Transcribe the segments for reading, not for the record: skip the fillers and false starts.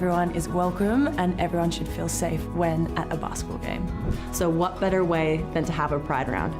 Everyone is welcome and everyone should feel safe when at a basketball game. So what better way than to have a pride round?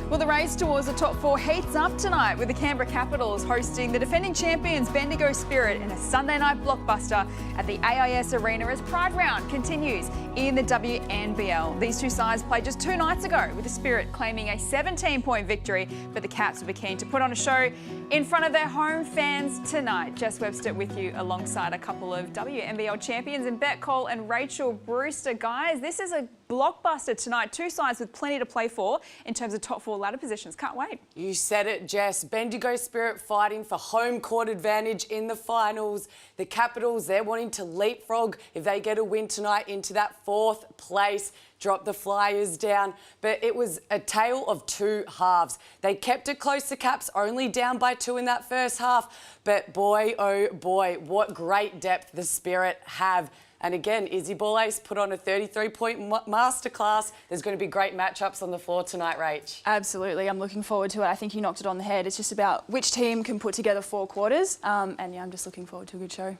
Well, the race towards the top four heats up tonight with the Canberra Capitals hosting the defending champions Bendigo Spirit in a Sunday night blockbuster at the AIS Arena as Pride Round continues in the WNBL. These two sides played just 2 nights ago, with the Spirit claiming a 17-point victory, but the Caps will be keen to put on a show in front of their home fans tonight. Jess Webster with you alongside a couple of WNBL champions and Bet Cole and Rachel Brewster. Guys, this is a blockbuster tonight. 2 sides with plenty to play for in terms of top 4 ladder positions. Can't wait. You said it, Jess. Bendigo Spirit fighting for home court advantage in the finals. The Capitals, they're wanting to leapfrog if they get a win tonight into that 4th place. Drop the Flyers down, but it was a tale of 2 halves. They kept it close to Caps, only down by 2 in that first half, but boy, oh boy, what great depth the Spirit have. And again, Izzy Borlase put on a 33-point masterclass. There's going to be great matchups on the floor tonight, Rach. Absolutely. I'm looking forward to it. I think you knocked it on the head. It's just about which team can put together 4 quarters. And yeah, I'm just looking forward to a good show.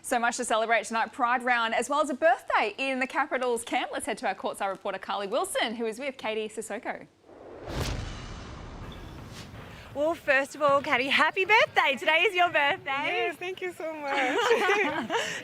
So much to celebrate tonight, Pride Round, as well as a birthday in the Capitals camp. Let's head to our courtside reporter, Carly Wilson, who is with Katie Sissoko. Well, first of all, Katie, happy birthday. Today is your birthday. Yes, thank you so much.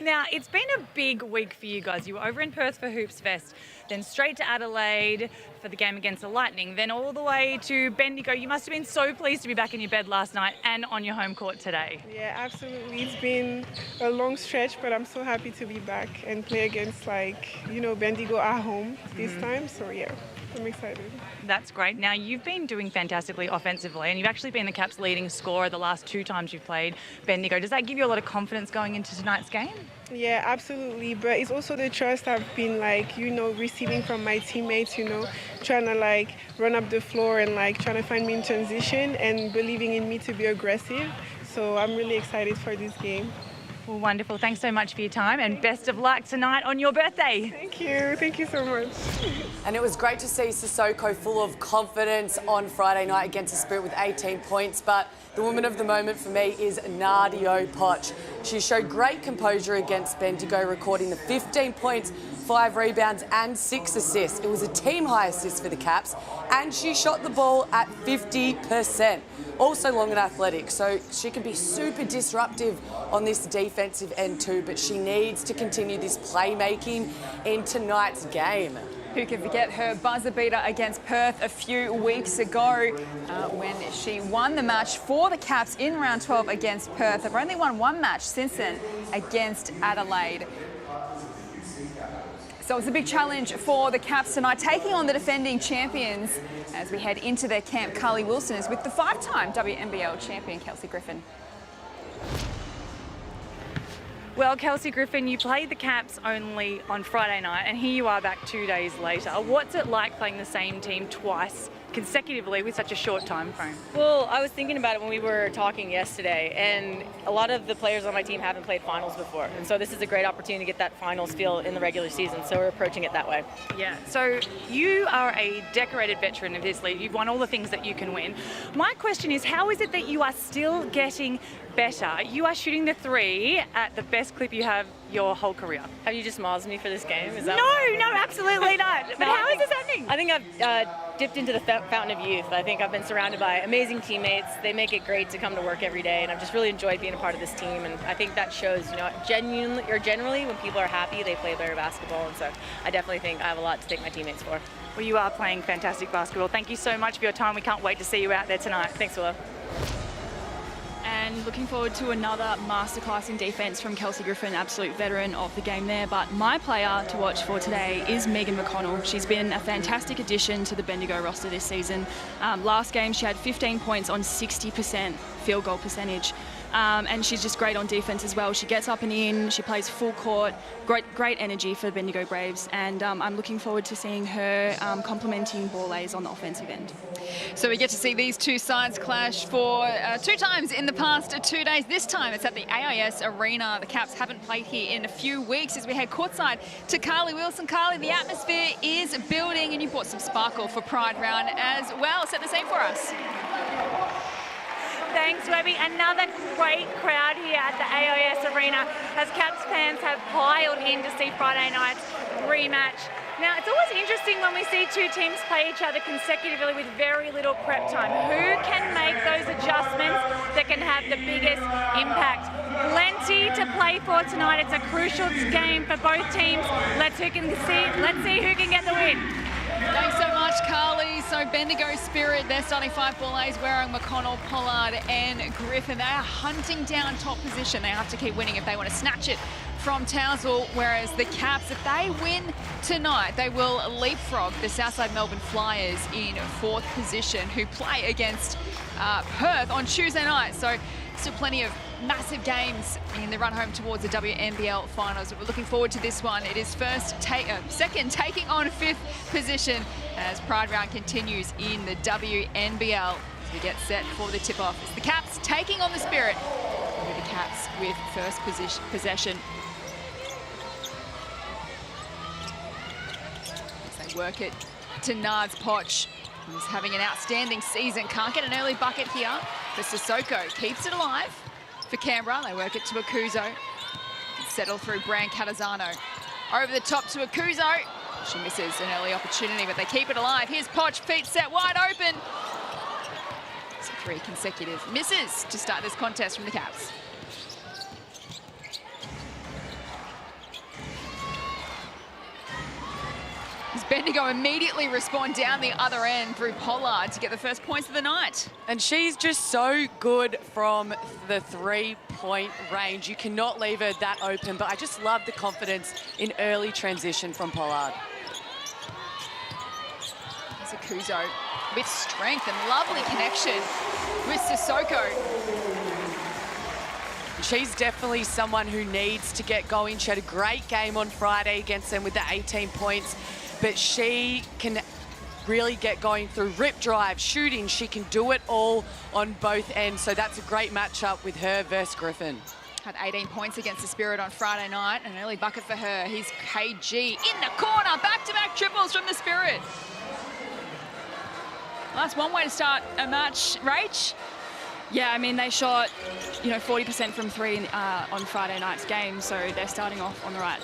Now, it's been a big week for you guys. You were over in Perth for Hoops Fest, then straight to Adelaide for the game against the Lightning, then all the way to Bendigo. You must have been so pleased to be back in your bed last night and on your home court today. Yeah, absolutely. It's been a long stretch, but I'm so happy to be back and play against, Bendigo at home this time. So, yeah, I'm excited. That's great. Now, you've been doing fantastically offensively, and you've actually been the Caps' leading scorer the last 2 times you've played Bendigo. Does that give you a lot of confidence going into tonight's game? Yeah, absolutely. But it's also the trust I've been, receiving from my teammates, trying to, run up the floor and, trying to find me in transition and believing in me to be aggressive. So I'm really excited for this game. Well, wonderful. Thanks so much for your time, and best of luck tonight on your birthday. Thank you. Thank you so much. And it was great to see Sissoko full of confidence on Friday night against the Spirit with 18 points. But the woman of the moment for me is Nadia Poch. She showed great composure against Bendigo, recording the 15 points, 5 rebounds and 6 assists. It was a team high assist for the Caps, and she shot the ball at 50%. Also long and athletic, so she can be super disruptive on this defensive end too, but she needs to continue this playmaking in tonight's game. Who can forget her buzzer beater against Perth a few weeks ago when she won the match for the Caps in round 12 against Perth. They've only won 1 match since then against Adelaide. So it's a big challenge for the Caps tonight, taking on the defending champions as we head into their camp. Carly Wilson is with the 5-time WNBL champion, Kelsey Griffin. Well, Kelsey Griffin, you played the Caps only on Friday night, and here you are back 2 days later. What's it like playing the same team twice consecutively with such a short time frame? Well, I was thinking about it when we were talking yesterday, and a lot of the players on my team haven't played finals before, and so this is a great opportunity to get that finals feel in the regular season, so we're approaching it that way. Yeah, so you are a decorated veteran of this league. You've won all the things that you can win. My question is, how is it that you are still getting better? You are shooting the 3 at the best clip you have your whole career. Have you just mauled me for this game? Is that No, absolutely not. But how is this happening? I think I've dipped into the fountain of youth. I think I've been surrounded by amazing teammates. They make it great to come to work every day, and I've just really enjoyed being a part of this team, and I think that shows, generally when people are happy, they play better basketball, and so I definitely think I have a lot to thank my teammates for. Well, you are playing fantastic basketball. Thank you so much for your time. We can't wait to see you out there tonight. Thanks, Willow. And looking forward to another masterclass in defence from Kelsey Griffin, absolute veteran of the game there. But my player to watch for today is Megan McConnell. She's been a fantastic addition to the Bendigo roster this season. Last game she had 15 points on 60% field goal percentage. And she's just great on defense as well. She gets up and in, she plays full court, great energy for the Bendigo Braves, and I'm looking forward to seeing her complementing Borlase on the offensive end. So we get to see these two sides clash for 2 times in the past 2 days. This time it's at the AIS Arena. The Caps haven't played here in a few weeks as we head courtside to Carly Wilson. Carly, the atmosphere is building, and you brought some sparkle for Pride Round as well. Set the scene for us. Thanks, Webby. Another great crowd here at the AIS Arena as Caps fans have piled in to see Friday night's rematch. Now, it's always interesting when we see two teams play each other consecutively with very little prep time. Who can make those adjustments that can have the biggest impact? Plenty to play for tonight. It's a crucial game for both teams. Let's see who can get the win. Thanks so much, Carly. So Bendigo Spirit, they're starting 5 ball A's, Warang, McConnell, Pollard and Griffin. They are hunting down top position. They have to keep winning if they want to snatch it from Townsville, whereas the Caps, if they win tonight, they will leapfrog the Southside Melbourne Flyers in 4th position, who play against Perth on Tuesday night. So still plenty of massive games in the run home towards the WNBL finals. We're looking forward to this one. It is second taking on 5th position as Pride Round continues in the WNBL as we get set for the tip-off. It's the Caps taking on the Spirit, with the Caps with first possession. As they work it to Nards Poch, who's having an outstanding season. Can't get an early bucket here, but Sissoko keeps it alive for Canberra. They work it to Akuzo. Settle through Bran Catazano. Over the top to Akuzo. She misses an early opportunity, but they keep it alive. Here's Poch, feet set wide open. So 3 consecutive misses to start this contest from the Caps. Bendigo immediately respond down the other end through Pollard to get the first points of the night. And she's just so good from the 3-point range. You cannot leave her that open, but I just love the confidence in early transition from Pollard. There's Akuzo with strength and lovely connection with Sissoko. She's definitely someone who needs to get going. She had a great game on Friday against them with the 18 points. But she can really get going through rip drive, shooting. She can do it all on both ends. So that's a great matchup with her versus Griffin. Had 18 points against the Spirit on Friday night. An early bucket for her. Here's KG in the corner. Back-to-back triples from the Spirit. Well, that's one way to start a match. Rach? Yeah, I mean, they shot, 40% from 3 on Friday night's game, so they're starting off on the right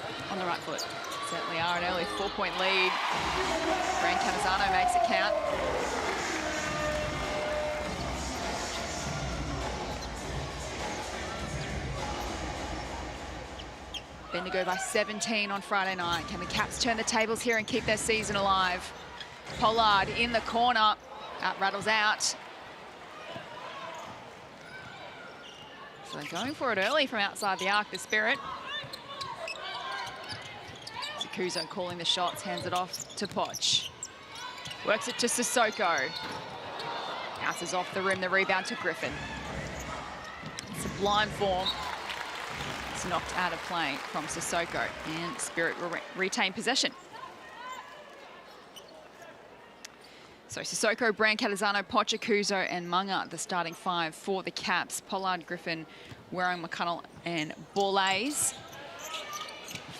foot. Certainly are. An early 4-point lead. Bran Catazano makes it count. Bendigo by 17 on Friday night. Can the Caps turn the tables here and keep their season alive? Pollard in the corner. Rattles out. So they're going for it early from outside the arc, the Spirit. Akuzo calling the shots, hands it off to Poch. Works it to Sissoko. Bounces off the rim, the rebound to Griffin. Sublime form. It's knocked out of play from Sissoko, and Spirit will retain possession. So Sissoko, Bran Catazano, Poch, Akuzo and Munga, the starting 5 for the Caps. Pollard, Griffin, Warang, McConnell and Borlase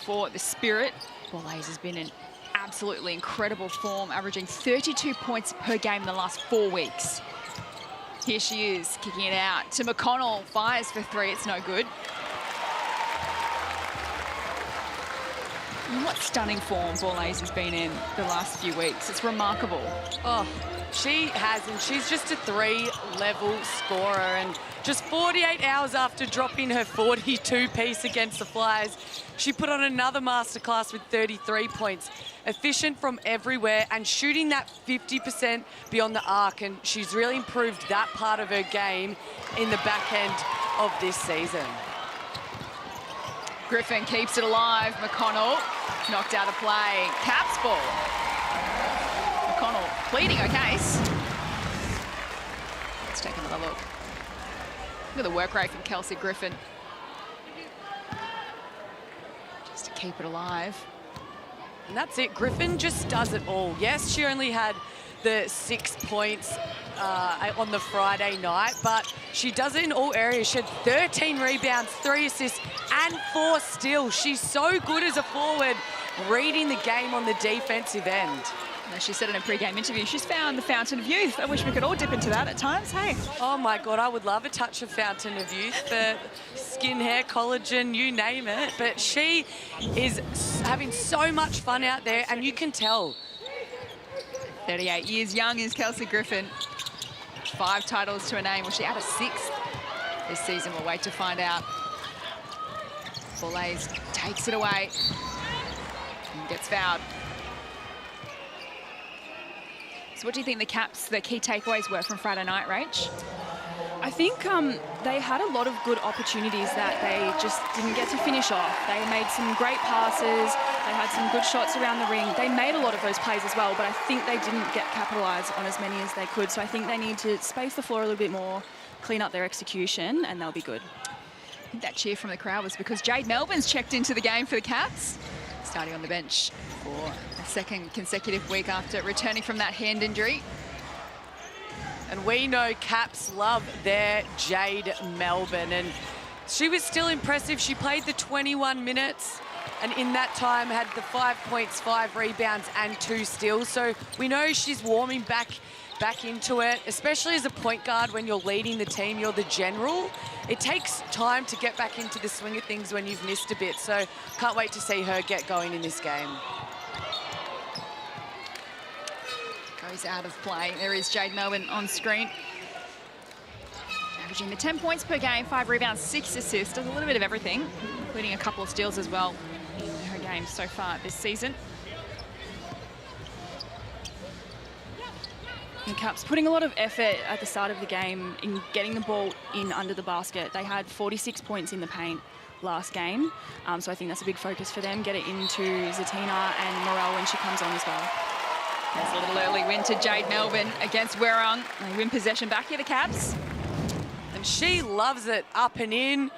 for the Spirit. Borlase has been in absolutely incredible form, averaging 32 points per game in the last 4 weeks. Here she is, kicking it out to McConnell. Fires for 3, it's no good. And what stunning form Borlase has been in the last few weeks. It's remarkable. Oh, she has, and she's just a 3-level scorer. And just 48 hours after dropping her 42-piece against the Flyers, she put on another masterclass with 33 points. Efficient from everywhere and shooting that 50% beyond the arc. And she's really improved that part of her game in the back end of this season. Griffin keeps it alive. McConnell knocked out of play. Caps ball. McConnell pleading her case. Let's take another look. Look at the work rate from Kelsey Griffin. Just to keep it alive. And that's it. Griffin just does it all. Yes, she only had the 6 points on the Friday night, but she does it in all areas. She had 13 rebounds, 3 assists, and 4 steals. She's so good as a forward, reading the game on the defensive end. As she said in a pre-game interview, she's found the fountain of youth. I wish we could all dip into that at times, hey? Oh my God, I would love a touch of fountain of youth for skin, hair, collagen, you name it. But she is having so much fun out there, and you can tell. 38 years young is Kelsey Griffin. 5 titles to her name. Will she add a 6th this season? We'll wait to find out. Boulays takes it away and gets fouled. So what do you think the key takeaways were from Friday night, Rach? I think they had a lot of good opportunities that they just didn't get to finish off. They made some great passes. They had some good shots around the ring. They made a lot of those plays as well, but I think they didn't get capitalised on as many as they could. So I think they need to space the floor a little bit more, clean up their execution, and they'll be good. I think that cheer from the crowd was because Jade Melbourne's checked into the game for the Cats, starting on the bench for a second consecutive week after returning from that hand injury. And we know Caps love their Jade Melbourne, and she was still impressive. She played the 21 minutes, and in that time had the 5 points, 5 rebounds, and 2 steals. So we know she's warming back into it, especially as a point guard when you're leading the team, you're the general. It takes time to get back into the swing of things when you've missed a bit. So can't wait to see her get going in this game. Goes out of play. There is Jade Melbourne on screen. Averaging the 10 points per game, 5 rebounds, 6 assists. Does a little bit of everything, including a couple of steals as well in her games so far this season. And Caps putting a lot of effort at the start of the game in getting the ball in under the basket. They had 46 points in the paint last game, so I think that's a big focus for them. Get it into Zatina and Morel when she comes on as well. There's a little early win to Jade Melbourne against Werrong. They win possession back here, the Caps. And she loves it up and in,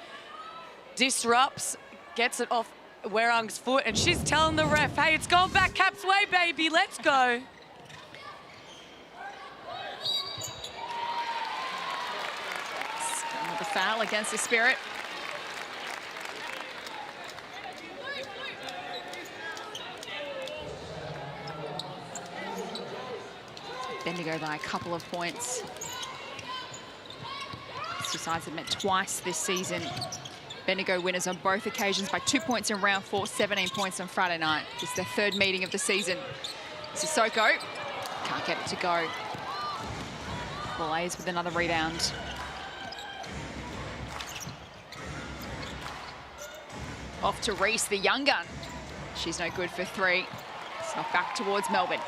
disrupts, gets it off Werrong's foot, and she's telling the ref, hey, it's gone back Caps' way, baby, let's go. Another foul against the Spirit. Bendigo by a couple of points. These two sides have met twice this season. Bendigo winners on both occasions by 2 points in round 4, 17 points on Friday night. This is their 3rd meeting of the season. Sissoko can't get it to go. Boulays with another rebound. Off to Reese, the young gun. She's no good for 3. It's knocked back towards Melbourne.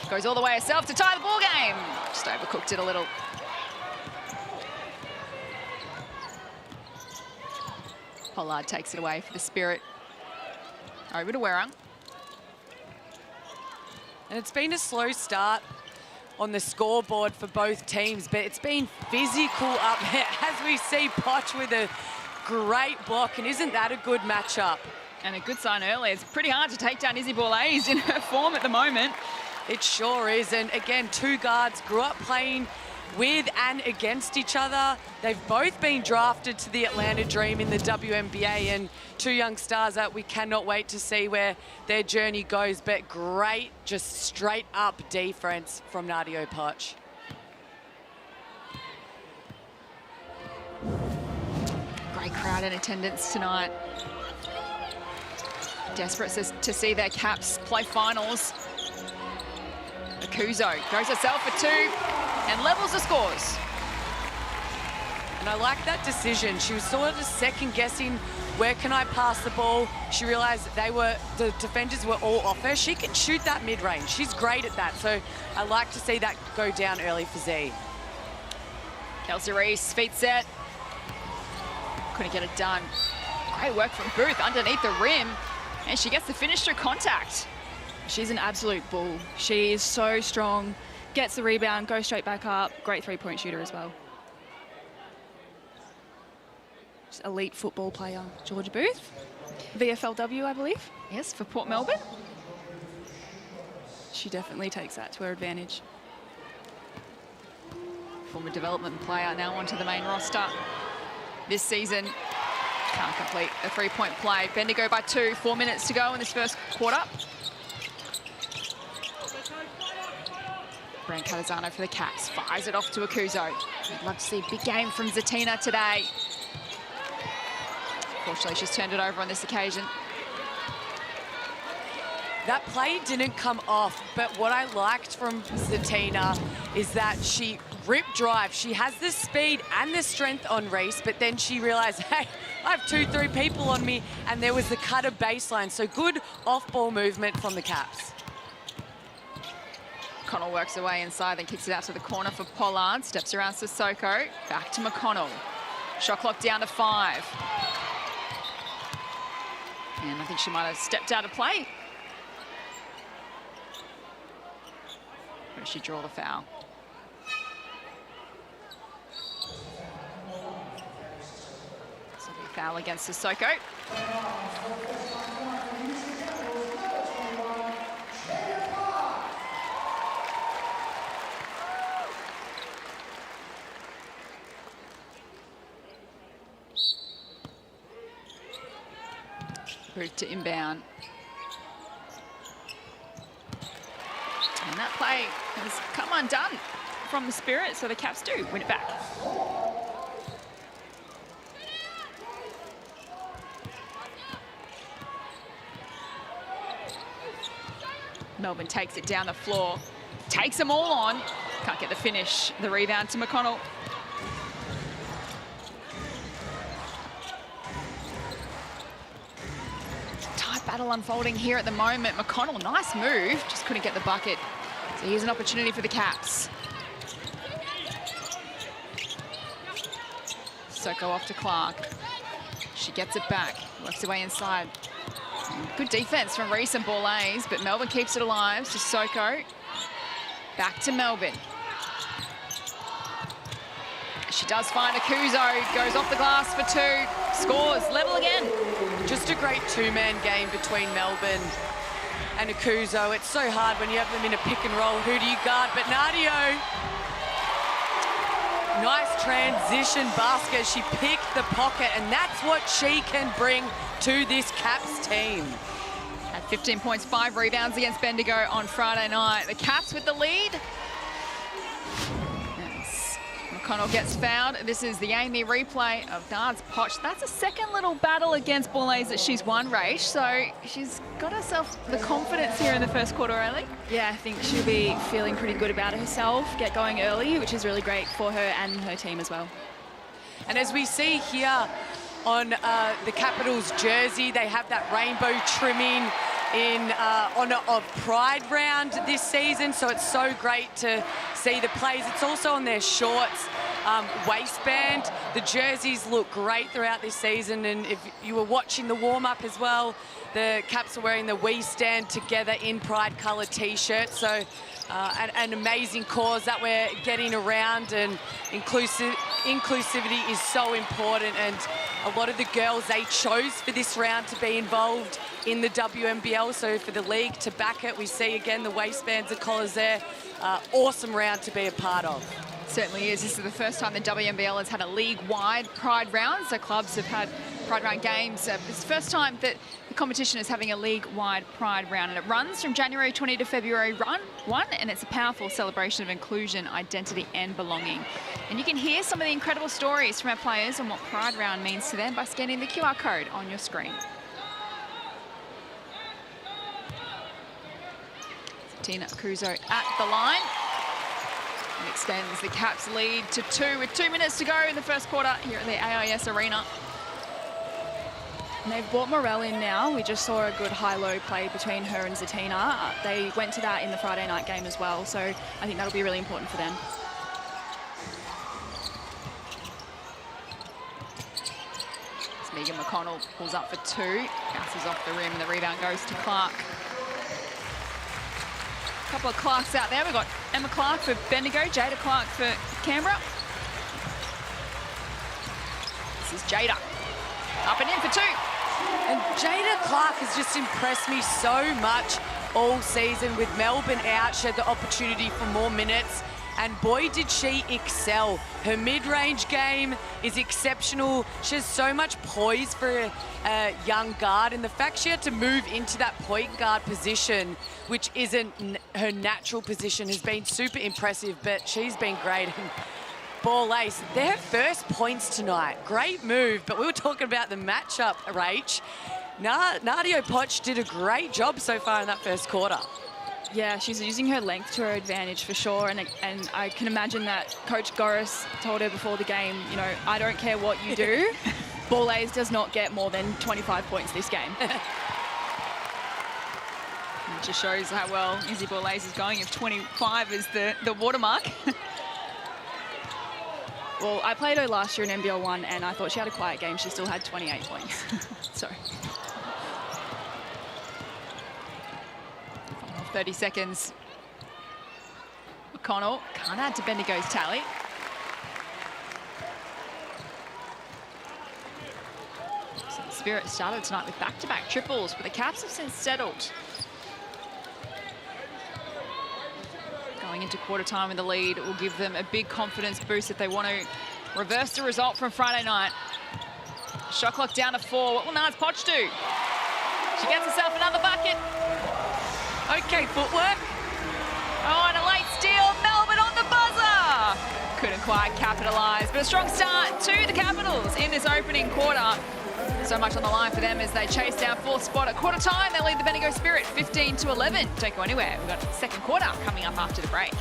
Goes all the way herself to tie the ball game. Just overcooked it a little. Pollard takes it away for the Spirit. Over to Werrong. And it's been a slow start on the scoreboard for both teams, but it's been physical up there as we see Potch with a great block, and isn't that a good matchup? And a good sign early. It's pretty hard to take down Izzy Boulays in her form at the moment. It sure is, and again, 2 guards grew up playing with and against each other. They've both been drafted to the Atlanta Dream in the WNBA, and 2 young stars that we cannot wait to see where their journey goes. But great, just straight up defense from Nadia Potch. Great crowd in attendance tonight. Desperate to see their Caps play finals. Akuzo goes herself for 2 and levels the scores. And I like that decision. She was sort of second-guessing, where can I pass the ball? She realised the defenders were all off her. She can shoot that mid-range. She's great at that. So I like to see that go down early for Z. Kelsey Reese, feet set. Couldn't get it done. Great work from Booth underneath the rim. And she gets the finish through contact. She's an absolute bull. She is so strong, gets the rebound, goes straight back up. Great 3-point shooter as well. Just elite football player, Georgia Booth. VFLW, I believe. Yes, for Port Melbourne. She definitely takes that to her advantage. Former development player now onto the main roster this season. Can't complete a 3-point play. Bendigo by 2, 4 minutes to go in this first quarter. Brent Catazano for the Caps. Fires it off to Akuzo. I'd love to see a big game from Zatina today. Fortunately, she's turned it over on this occasion. That play didn't come off, but what I liked from Zatina is that she ripped drive. She has the speed and the strength on Reese, but then she realized, hey, I have 2-3 people on me, and there was the cutter baseline. So good off-ball movement from the Caps. McConnell works away inside, then kicks it out to the corner for Pollard. Steps around Sissoko. Back to McConnell. Shot clock down to 5. And I think she might have stepped out of play. Or did she draw the foul? So the foul against Sissoko. Route to inbound. And that play has come undone from the Spirit, so the Caps do win it back. Melbourne takes it down the floor, takes them all on. Can't get the finish. The rebound to McConnell. Battle unfolding here at the moment. McConnell, nice move, just couldn't get the bucket. So here's an opportunity for the Caps. Sissoko off to Clark. She gets it back, works her way inside. Good defense from Reese and Borlase, but Melbourne keeps it alive. Sissoko, back to Melbourne. She does find Akuzo, goes off the glass for 2, scores, level again. Just a great two-man game between Melbourne and Akuzo. It's so hard when you have them in a pick and roll. Who do you guard? But Nadio, nice transition basket. She picked the pocket, and that's what she can bring to this Caps team. At 15 points, 5 rebounds against Bendigo on Friday night. The Caps with the lead. McConnell gets fouled. This is the Amy replay of Dard's Potch. That's a second little battle against Borlase that she's won, Raish. So she's got herself the confidence here in the first quarter early. Yeah, I think she'll be feeling pretty good about herself, get going early, which is really great for her and her team as well. And as we see here on the Capitals jersey, they have that rainbow trimming in honour of Pride Round this season, so it's so great to see the plays. It's also on their shorts waistband. The jerseys look great throughout this season, and if you were watching the warm-up as well, the Caps are wearing the We Stand Together in Pride colour t-shirt, so an amazing cause that we're getting around, and inclusivity is so important, and a lot of the girls they chose for this round to be involved in the WNBL, so for the league to back it, we see again the waistbands and collars there. Awesome round to be a part of. Certainly is. This is the first time the WNBL has had a league-wide Pride round, so clubs have had Pride round games. It's the first time that the competition is having a league-wide Pride round, and it runs from January 20 to February 1, and it's a powerful celebration of inclusion, identity and belonging. And you can hear some of the incredible stories from our players on what Pride round means to them by scanning the QR code on your screen. Tina Akuzo at the line. And extends the Caps lead to 2 with 2 minutes to go in the first quarter here at the AIS Arena. And they've brought Morel in now. We just saw a good high-low play between her and Zatina. They went to that in the Friday night game as well, so I think that'll be really important for them. As Megan McConnell pulls up for 2, bounces off the rim, and the rebound goes to Clark. A couple of Clarks out there. We've got Emma Clark for Bendigo, Jada Clark for Canberra. This is Jada. Up and in for 2. And Jada Clark has just impressed me so much all season. With Melbourne out, she had the opportunity for more minutes. And boy, did she excel. Her mid-range game is exceptional. She has so much poise for a young guard, and the fact she had to move into that point guard position, which isn't her natural position, has been super impressive, but she's been great. Ball ace, their first points tonight. Great move, but we were talking about the matchup, Rach. Nadia Poch did a great job so far in that first quarter. Yeah, she's using her length to her advantage for sure, and I can imagine that Coach Goris told her before the game, you know, I don't care what you do, Ball Ace does not get more than 25 points this game. It just shows how well Izzy Ball Ace is going if 25 is the watermark. Well, I played her last year in NBL1 and I thought she had a quiet game. She still had 28 points. So, 30 seconds. McConnell can't add to Bendigo's tally. So the Spirit started tonight with back-to-back triples, but the Caps have since settled. Going into quarter time with the lead will give them a big confidence boost if they want to reverse the result from Friday night. Shot clock down to 4. What will Nars Poch do? She gets herself another bucket. Okay, footwork. Oh, and a late steal. Melbourne on the buzzer. Couldn't quite capitalise, but a strong start to the Capitals in this opening quarter. So much on the line for them as they chase down fourth spot at quarter time. They lead the Bendigo Spirit 15-11. Don't go anywhere. We've got the second quarter coming up after the break.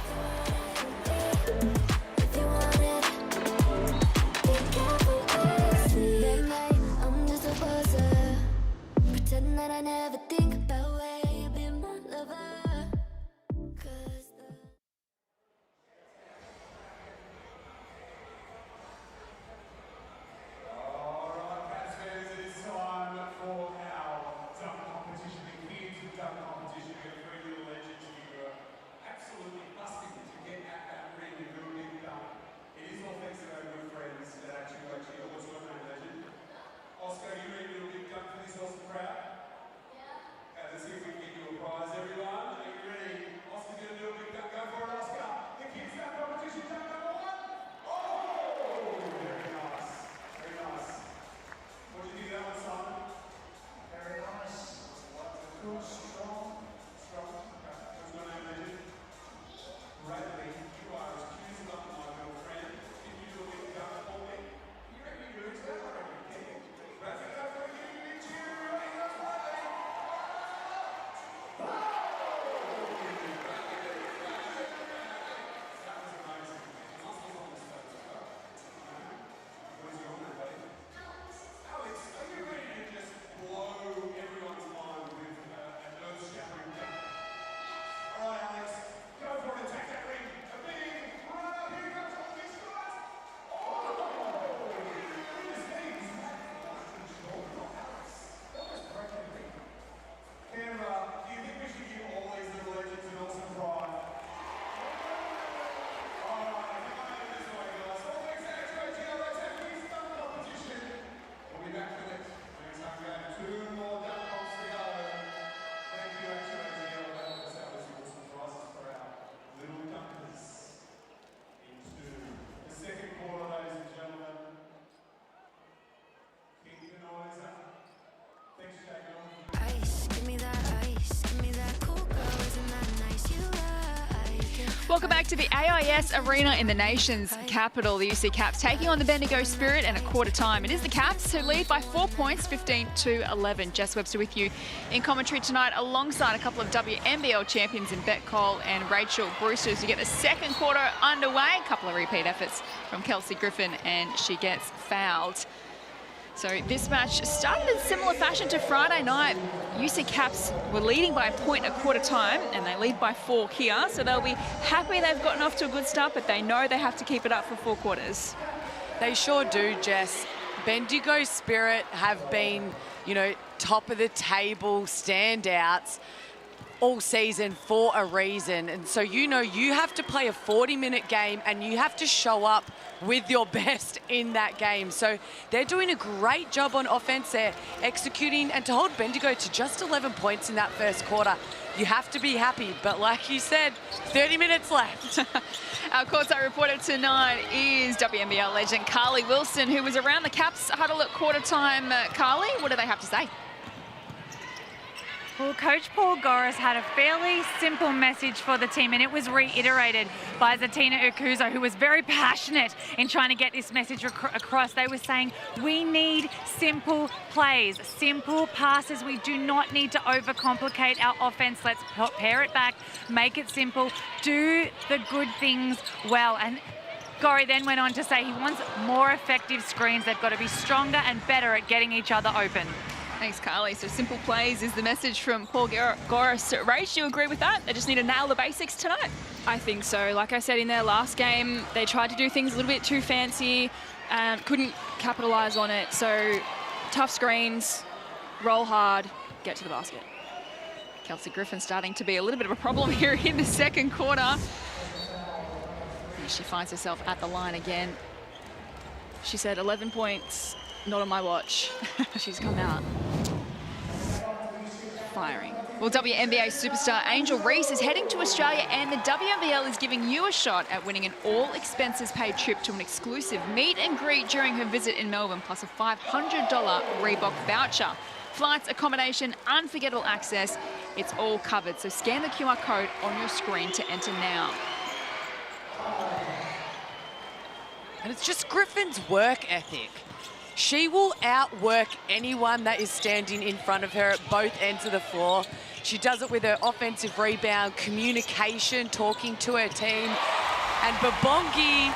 Welcome back to the AIS Arena in the nation's capital. The UC Caps taking on the Bendigo Spirit and at quarter time. It is the Caps who lead by 4 points, 15-11. Jess Webster with you in commentary tonight alongside a couple of WNBL champions in Bet Cole and Rachel Brewster as you get the second quarter underway. A couple of repeat efforts from Kelsey Griffin and she gets fouled. So this match started in similar fashion to Friday night. UC Caps were leading by a point at quarter time and they lead by 4 here. So they'll be happy they've gotten off to a good start, but they know they have to keep it up for 4 quarters. They sure do, Jess. Bendigo Spirit have been, you know, top of the table standouts all season for a reason. And so, you know, you have to play a 40-minute game and you have to show up with your best in that game. So they're doing a great job on offense. They're executing, and to hold Bendigo to just 11 points in that first quarter, you have to be happy. But like you said, 30 minutes left. Our courtside reporter tonight is WNBL legend Carly Wilson, who was around the Caps huddle at quarter time. Carly, what do they have to say? Well, Coach Paul Goris had a fairly simple message for the team, and it was reiterated by Zatina Ukuzo, who was very passionate in trying to get this message across. They were saying, we need simple plays, simple passes. We do not need to overcomplicate our offense. Let's pare it back, make it simple, do the good things well. And Gori then went on to say he wants more effective screens. They've got to be stronger and better at getting each other open. Thanks, Carly. So simple plays is the message from Paul Goris. Rach, do you agree with that? They just need to nail the basics tonight? I think so. Like I said, in their last game, they tried to do things a little bit too fancy, couldn't capitalise on it. So tough screens, roll hard, get to the basket. Kelsey Griffin starting to be a little bit of a problem here in the second quarter. And she finds herself at the line again. She said 11 points, not on my watch. She's come out firing. Well, WNBA superstar Angel Reese is heading to Australia, and the WNBL is giving you a shot at winning an all-expenses-paid trip to an exclusive meet and greet during her visit in Melbourne, plus a $500 Reebok voucher. Flights, accommodation, unforgettable access, it's all covered. So scan the QR code on your screen to enter now. And it's just Griffin's work ethic. She will outwork anyone that is standing in front of her at both ends of the floor. She does it with her offensive rebound, communication, talking to her team. And Babongi,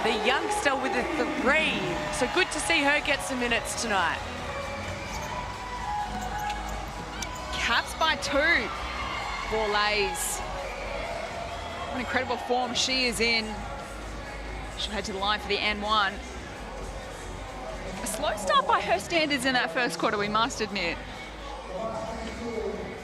the youngster, with a 3. So good to see her get some minutes tonight. Caps by 2 for Lays. What incredible form she is in. She'll head to the line for the N1. A slow start by her standards in that first quarter, we must admit.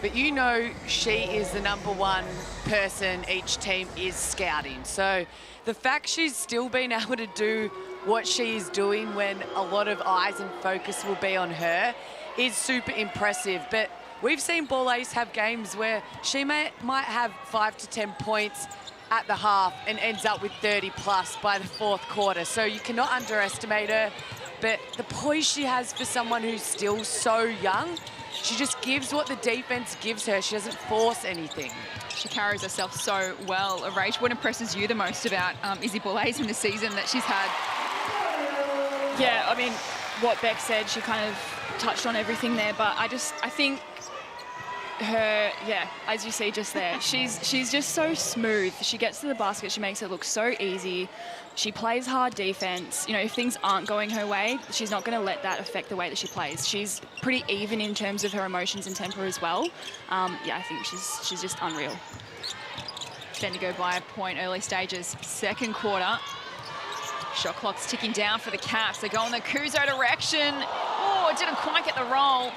But you know she is the #1 person each team is scouting. So the fact she's still been able to do what she is doing when a lot of eyes and focus will be on her is super impressive. But we've seen Ball Ace have games where she might have 5 to 10 points at the half and ends up with 30 plus by the fourth quarter. So you cannot underestimate her. But the poise she has for someone who's still so young, she just gives what the defense gives her. She doesn't force anything. She carries herself so well. Rach, what impresses you the most about Izzy Boulais in the season that she's had? Yeah, I mean, what Beck said, she kind of touched on everything there, but I think her, yeah, as you see just there, she's just so smooth. She gets to the basket, she makes it look so easy. She plays hard defense. You know, if things aren't going her way, she's not going to let that affect the way that she plays. She's pretty even in terms of her emotions and temper as well. Yeah, I think she's just unreal. Bendigo by a point early stages, second quarter. Shot clock's ticking down for the Caps. They go in the Kuzo direction. Oh, it didn't quite get the roll,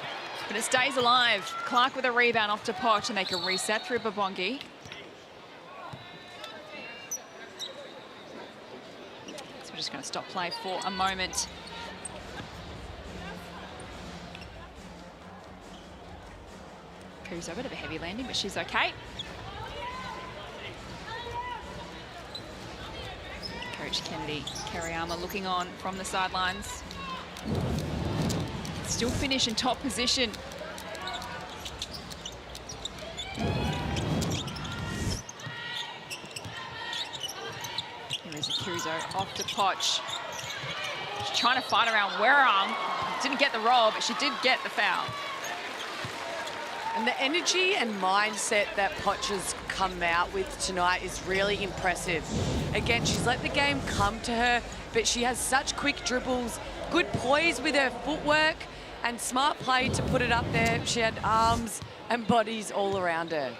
but it stays alive. Clark with a rebound off to Poch, and they can reset through Babongi. So we're just going to stop play for a moment. Kuzo, a bit of a heavy landing, but she's okay. Coach Kennedy Kariyama looking on from the sidelines. Still finish in top position. Here is Akuzo off to Poch. She's trying to fight around Werang. Didn't get the roll, but she did get the foul. And the energy and mindset that Poch has come out with tonight is really impressive. Again, she's let the game come to her, but she has such quick dribbles, good poise with her footwork, and smart play to put it up there. She had arms and bodies all around her.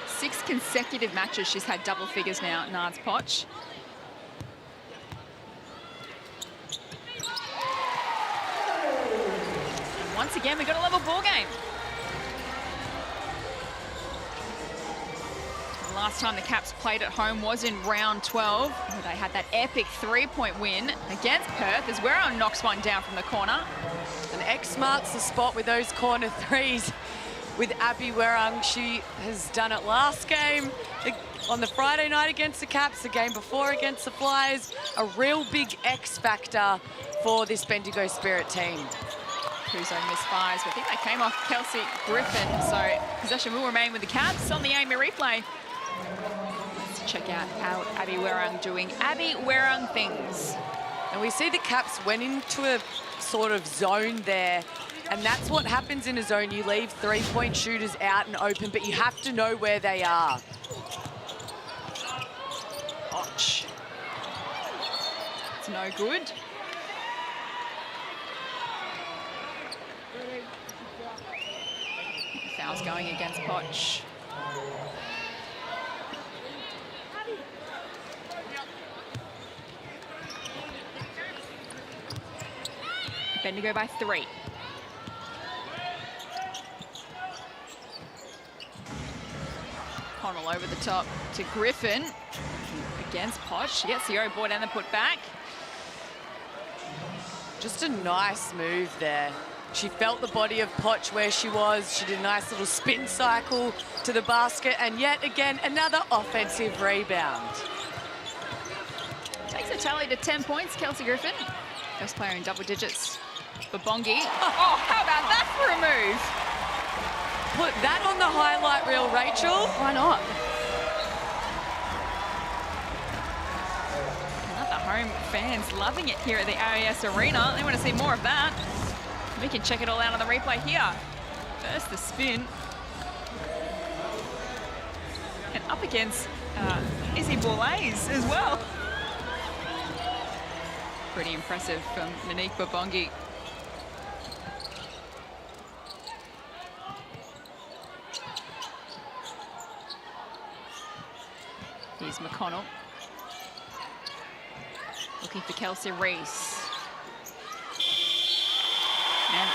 6 consecutive matches she's had double figures now, Nards Poch. Once again, we've got a level ball game. last time the Caps played at home was in round 12, where they had that epic 3-point win against Perth as Werrung knocks one down from the corner. And X marks the spot with those corner threes with Abby Werrung. She has done it last game on the Friday night against the Caps, the game before against the Flyers. A real big X factor for this Bendigo Spirit team. Kuzo misfires, but I think they came off Kelsey Griffin, so possession will remain with the Caps on the Amy replay. Let's check out how Abby Werrung doing Abby Werrung things. And we see the Caps went into a sort of zone there, and that's what happens in a zone. You leave three-point shooters out and open, but you have to know where they are. Ouch. It's no good. Foul's going against Poch. Bendigo by 3. Connell over the top to Griffin. Against Poch. She gets the O-board and the put back. Just a nice move there. She felt the body of Poch where she was. She did a nice little spin cycle to the basket, and yet again, another offensive rebound. Takes the tally to 10 points, Kelsey Griffin. First player in double digits. Babongi. Oh, how about that for a move? Put that on the highlight reel, Rachel. Why not? The home fans loving it here at the RAS Arena. They want to see more of that. We can check it all out on the replay here. First the spin. And up against Izzy Boulays as well. Pretty impressive from Monique Babongi. Here's McConnell. Looking for Kelsey Reese. And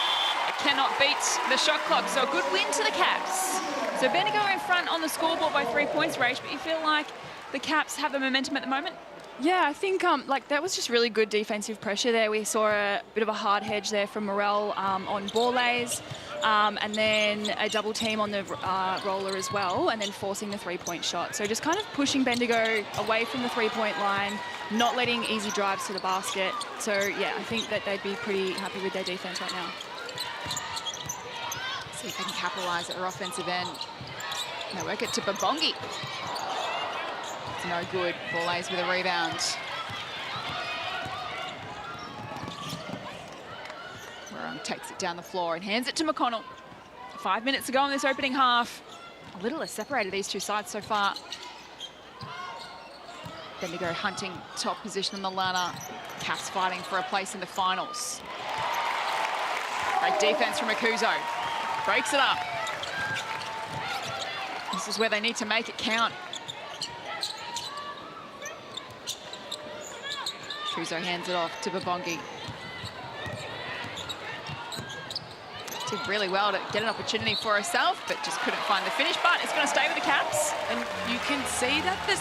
cannot beat the shot clock, so a good win to the Caps. So Bendigo in front on the scoreboard by 3 points, Rach, but you feel like the Caps have the momentum at the moment? Yeah, I think like that was just really good defensive pressure there. We saw a bit of a hard hedge there from Morel on Boulays, and then a double team on the roller as well, and then forcing the 3-point shot. So just kind of pushing Bendigo away from the 3-point line, not letting easy drives to the basket. So yeah, I think that they'd be pretty happy with their defense right now. See if they can capitalise at their offensive end. They work it to Babongi. It's no good. Boulays with a rebound. Werrung takes it down the floor and hands it to McConnell. 5 minutes to go in this opening half. A little has separated these two sides so far. Bendigo hunting top position on the ladder. Caps fighting for a place in the finals. Great defense from Akuzo. Breaks it up. This is where they need to make it count. Akuzo hands it off to Babongi. Did really well to get an opportunity for herself, but just couldn't find the finish, but it's going to stay with the Caps. And you can see that the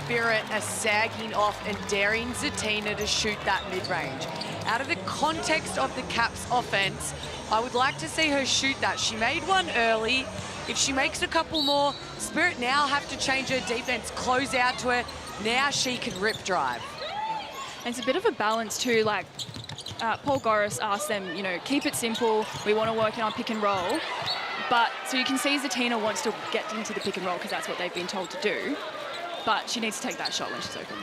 Spirit are sagging off and daring Zatina to shoot that mid-range. Out of the context of the Caps offense, I would like to see her shoot that. She made one early. If she makes a couple more, Spirit now have to change her defense, close out to her. Now she can rip drive. And it's a bit of a balance too, like Paul Goris asked them, you know, keep it simple. We want to work on pick and roll. But so you can see Zatina wants to get into the pick and roll because that's what they've been told to do. But she needs to take that shot when she's open.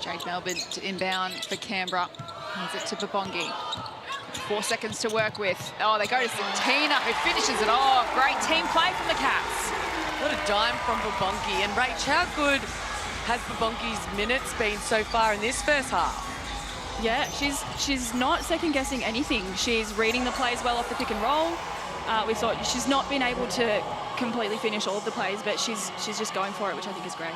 Jade Melbourne to inbound for Canberra. Hands it to Babongi. 4 seconds to work with. Oh, they go to Zatina, who finishes it off. Great team play from the Caps. What a dime from Babongi. And Rach, how good has Babongi's minutes been so far in this first half? Yeah, she's not second-guessing anything. She's reading the plays well off the pick and roll. We thought she's not been able to completely finish all of the plays, but she's just going for it, which I think is great.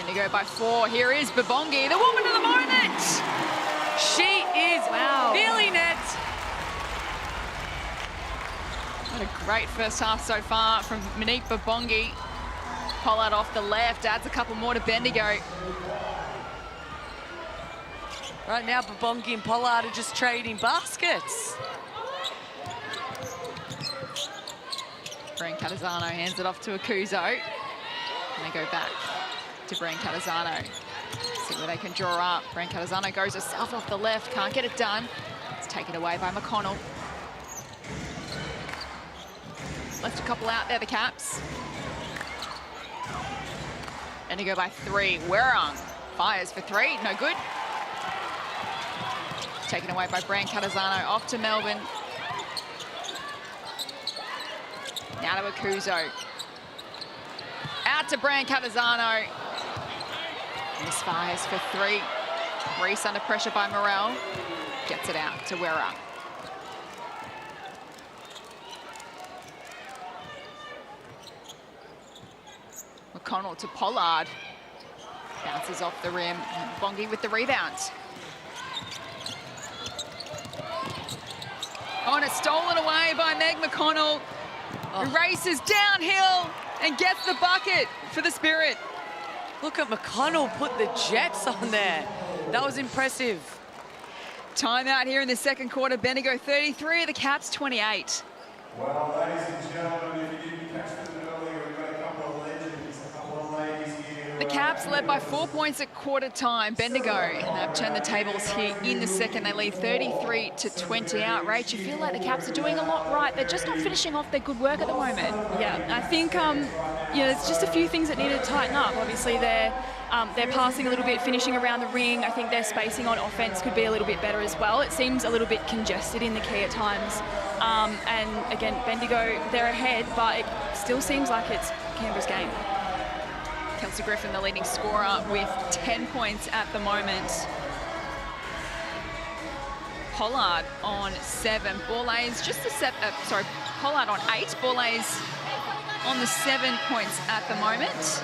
Bendigo by 4. Here is Babongi, the woman of the moment. She is feeling it. What a great first half so far from Monique Babongi. Pollard off the left, adds a couple more to Bendigo. Right now, Babongi and Pollard are just trading baskets. Brancatisano hands it off to Akuzo. And they go back to Brancatisano. See where they can draw up. Brancatisano goes herself off the left, can't get it done. It's taken away by McConnell. Left a couple out there, the Caps. And to go by 3. Werrung fires for 3, no good. Taken away by Brancatisano, off to Melbourne. Now to Akuzo. Out to Brancatisano. Misfires for 3. Reese under pressure by Morel. Gets it out to Werrung. McConnell to Pollard. Bounces off the rim. Bongi with the rebound. Oh, and it's stolen away by Meg McConnell. Who races downhill and gets the bucket for the Spirit. Look at McConnell put the Jets on there. That was impressive. Timeout here in the second quarter. Bendigo 33, the Caps 28. Well, ladies and gentlemen, if you didn't catch them earlier, we've got a couple of legends, a couple of ladies here. The Caps led by 4 points at quarter time. Bendigo, and they've turned the tables here in the second. They lead 33-20 out. Rach, you feel like the Caps are doing a lot right. They're just not finishing off their good work at the moment. Yeah, I think there's just a few things that need to tighten up. Obviously, they're passing a little bit, finishing around the ring. I think their spacing on offense could be a little bit better as well. It seems a little bit congested in the key at times. And again, Bendigo, they're ahead, but it still seems like it's Canberra's game. Kelsey Griffin, the leading scorer, with 10 points at the moment. Pollard on 7. Borlase just the 7. Pollard on 8. Borlase on the 7 points at the moment.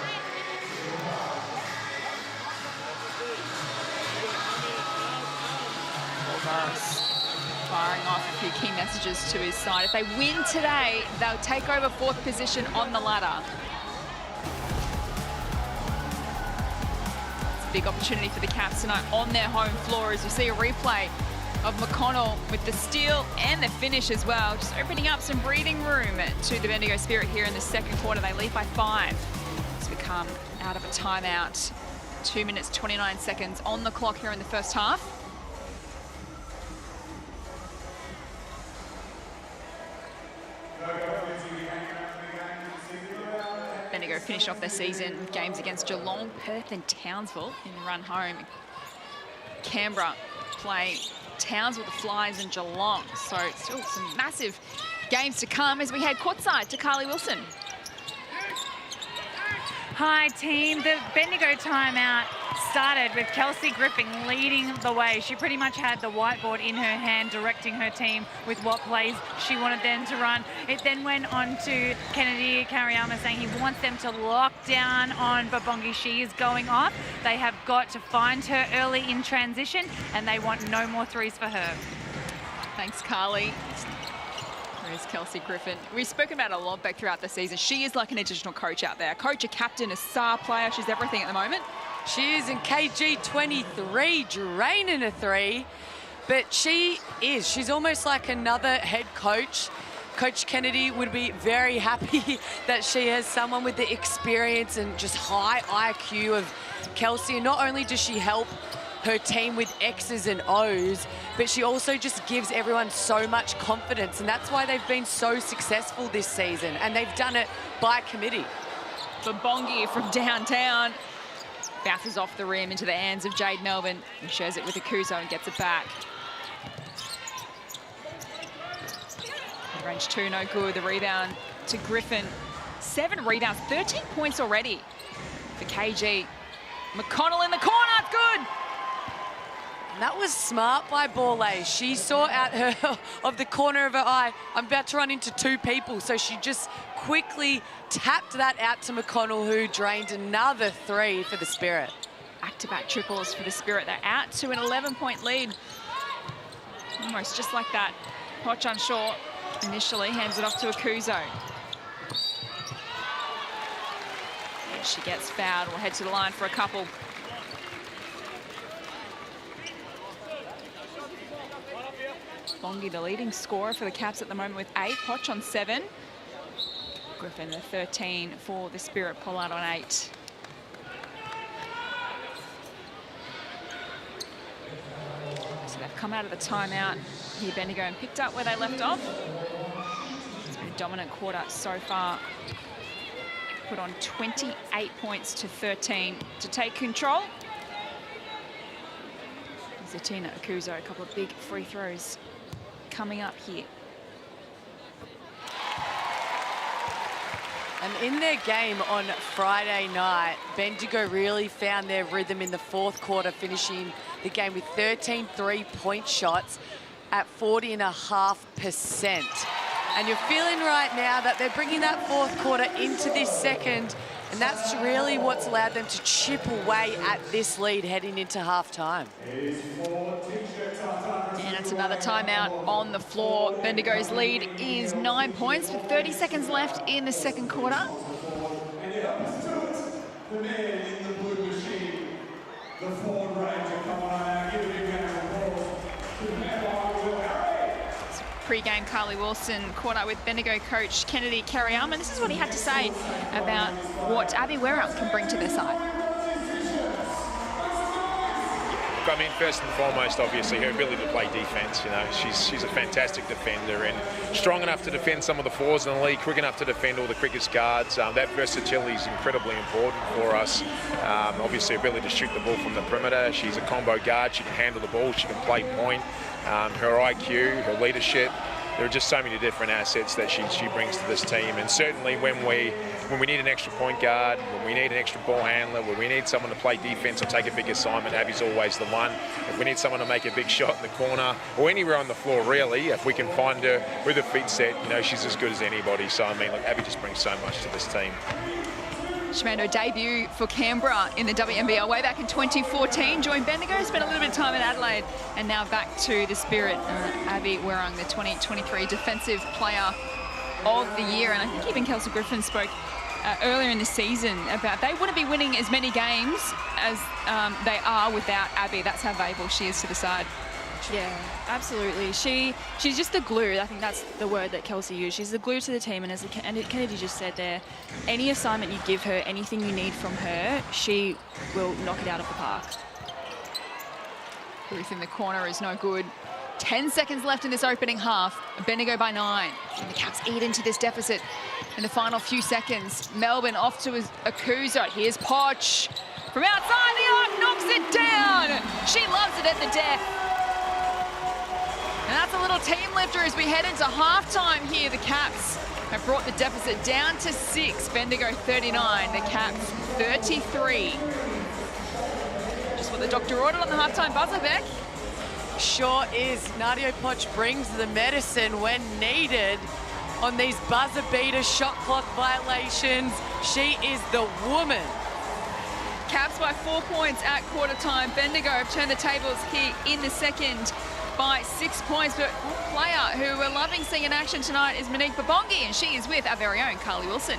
Firing off a few key messages to his side. If they win today, they'll take over 4th position on the ladder. It's a big opportunity for the Caps tonight on their home floor, as you see a replay of McConnell with the steal and the finish as well, just opening up some breathing room to the Bendigo Spirit here in the second quarter. They lead by 5 as we come out of a timeout. 2 minutes, 29 seconds on the clock here in the first half. Bendigo finished off their season with games against Geelong, Perth and Townsville in the run home. Canberra play Townsville, the Flyers and Geelong. So still some massive games to come as we head courtside to Carly Wilson. Hi team, the Bendigo timeout started with Kelsey Griffin leading the way. She pretty much had the whiteboard in her hand, directing her team with what plays she wanted them to run. It then went on to Kennedy Kariyama saying he wants them to lock down on Babongi. She is going off. They have got to find her early in transition and they want no more threes for her. Thanks, Carly. There's Kelsey Griffin. We've spoken about it a lot back throughout the season. She is like an additional coach out there. A coach, a captain, a star player. She's everything at the moment. She is in KG23, draining a 3. But she's almost like another head coach. Coach Kennedy would be very happy that she has someone with the experience and just high IQ of Kelsey. And not only does she help her team with X's and O's, but she also just gives everyone so much confidence, and that's why they've been so successful this season, and they've done it by committee. Babongi from downtown bounces off the rim into the hands of Jade Melbourne, and shares it with Akuzo and gets it back. Range 2, no good. The rebound to Griffin. 7 rebounds, 13 points already for KG. McConnell in the corner, it's good. And that was smart by Borlée. She saw out her of the corner of her eye, I'm about to run into 2 people. So she just quickly tapped that out to McConnell, who drained another 3 for the Spirit. Back-to-back triples for the Spirit. They're out to an 11-point lead. Almost just like that. Poch unsure initially, hands it off to Akuzo. And she gets fouled. We'll head to the line for a couple. Bongi, the leading scorer for the Caps at the moment with 8. Poch on 7. Griffin, the 13 for the Spirit. Pollard on 8. So they've come out of the timeout here, Bendigo, and picked up where they left off. It's been a dominant quarter so far. Put on 28 points to 13 to take control. Zatina Akuzo, a couple of big free throws coming up here. And in their game on Friday night, Bendigo really found their rhythm in the 4th quarter, finishing the game with 13 three-point shots at 40.5%. And you're feeling right now that they're bringing that 4th quarter into this 2nd, and that's really what's allowed them to chip away at this lead heading into halftime. And it's another timeout on the floor. Bendigo's lead is 9 points with 30 seconds left in the 2nd quarter. And you help us do it. The man in the blue machine, the Ford Ranger. Come on now, give it a big round of applause to the man behind the wheel, Harry. Pre-game, Carly Wilson caught up with Bendigo coach Kennedy Carriam, and this is what he had to say about what Abby Werrell can bring to their side. I mean, first and foremost, obviously, her ability to play defence. You know, she's a fantastic defender and strong enough to defend some of the 4s in the league, quick enough to defend all the quickest guards. That versatility is incredibly important for us. Obviously, ability to shoot the ball from the perimeter. She's a combo guard. She can handle the ball. She can play point. Her IQ, her leadership. There are just so many different assets that she brings to this team. And certainly when we need an extra point guard, when we need an extra ball handler, when we need someone to play defense or take a big assignment, Abby's always the one. If we need someone to make a big shot in the corner or anywhere on the floor, really, if we can find her with her feet set, you know, she's as good as anybody. So, I mean, look, Abby just brings so much to this team. She made her debut for Canberra in the WNBL way back in 2014. Joined Bendigo, spent a little bit of time in Adelaide, and now back to the Spirit. Abby Werrell, the 2023 Defensive Player of the Year. And I think even Kelsey Griffin spoke earlier in the season about they wouldn't be winning as many games as they are without Abby. That's how valuable she is to the side. Yeah, absolutely. She's just the glue. I think that's the word that Kelsey used. She's the glue to the team, and as Kennedy just said there, any assignment you give her, anything you need from her, she will knock it out of the park. Ruth in the corner is no good. 10 seconds left in this opening half. Bendigo by 9. And the Caps eat into this deficit in the final few seconds. Melbourne off to Akuzo. Here's Poch. From outside the arc, knocks it down. She loves it at the death. And that's a little team lifter as we head into halftime here. The Caps have brought the deficit down to 6. Bendigo 39, the Caps 33. Just what the doctor ordered on the halftime buzzer, Beck. Sure is. Nadia Poch brings the medicine when needed on these buzzer beater shot clock violations. She is the woman. Caps by 4 points at quarter time. Bendigo have turned the tables here in the 2nd by 6 points. But one player who we're loving seeing in action tonight is Monique Babongi, and she is with our very own Carly Wilson.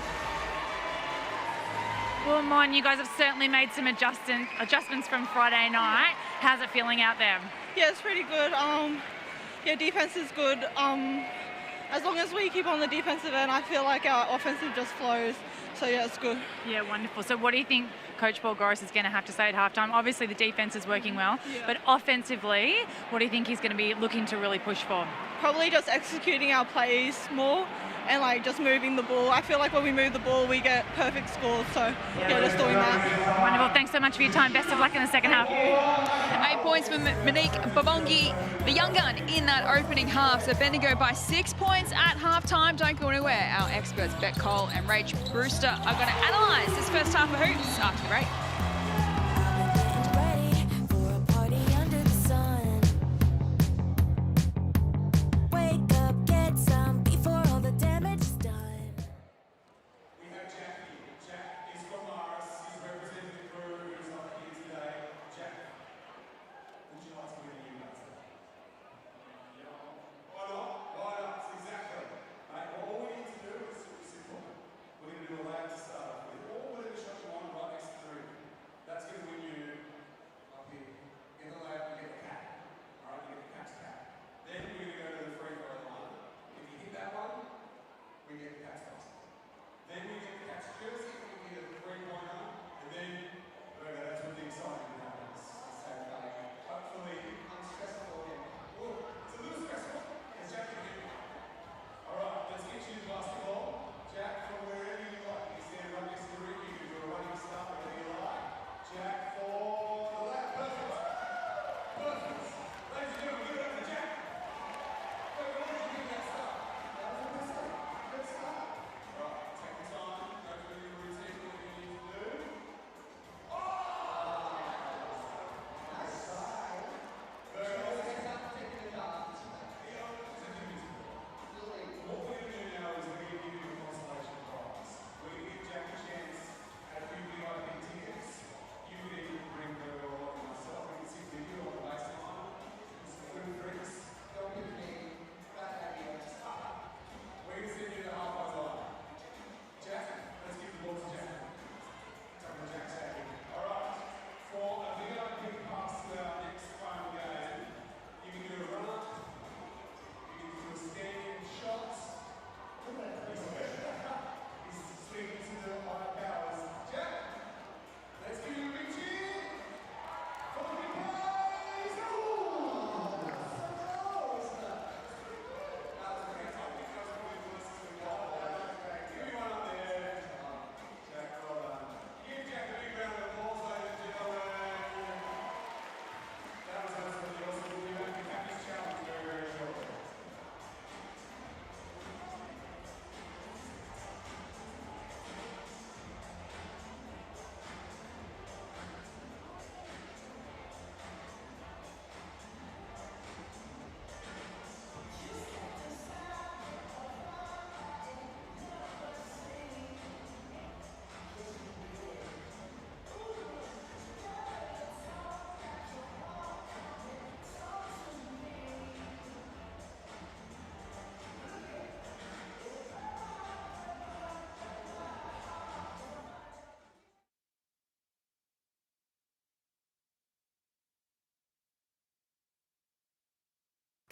Well, Mon, you guys have certainly made some adjustments from Friday night. How's it feeling out there? Yeah, it's pretty good. Yeah, defense is good. As long as we keep on the defensive end, I feel like our offensive just flows. So yeah, it's good. Yeah, wonderful. So what do you think Coach Paul Goris is going to have to say at halftime? Obviously the defense is working well, but offensively, what do you think he's going to be looking to really push for? Probably just executing our plays more and like just moving the ball. I feel like when we move the ball, we get perfect scores. So yeah, just doing that. Wonderful. Thanks so much for your time. Best of luck in the second half. 8 points for Monique Babongi, the young gun, in that opening half. So Bendigo by 6 points at halftime. Don't go anywhere. Our experts, Beck Cole and Rach Brewster, are going to analyse this first half of hoops after the break.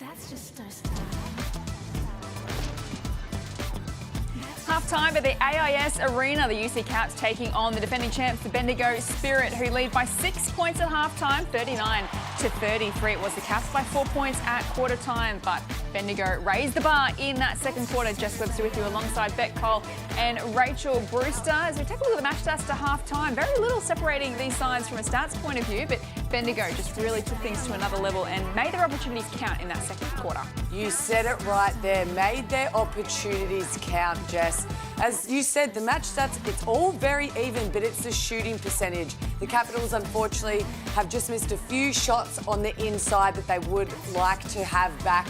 That's just our style. Half-time at the AIS Arena, the UC Caps taking on the defending champs, the Bendigo Spirit, who lead by 6 points at half-time, 39-33. It was the Caps by 4 points at quarter-time, but Bendigo raised the bar in that second quarter. Jess Webster with you alongside Beck Cole and Rachel Brewster. As we take a look at the match stats to half-time, very little separating these sides from a stats point of view, but Bendigo just really took things to another level and made their opportunities count in that second quarter. You said it right there, made their opportunities count, Jess. As you said, the match stats, it's all very even, but it's the shooting percentage. The Capitals, unfortunately, have just missed a few shots on the inside that they would like to have back.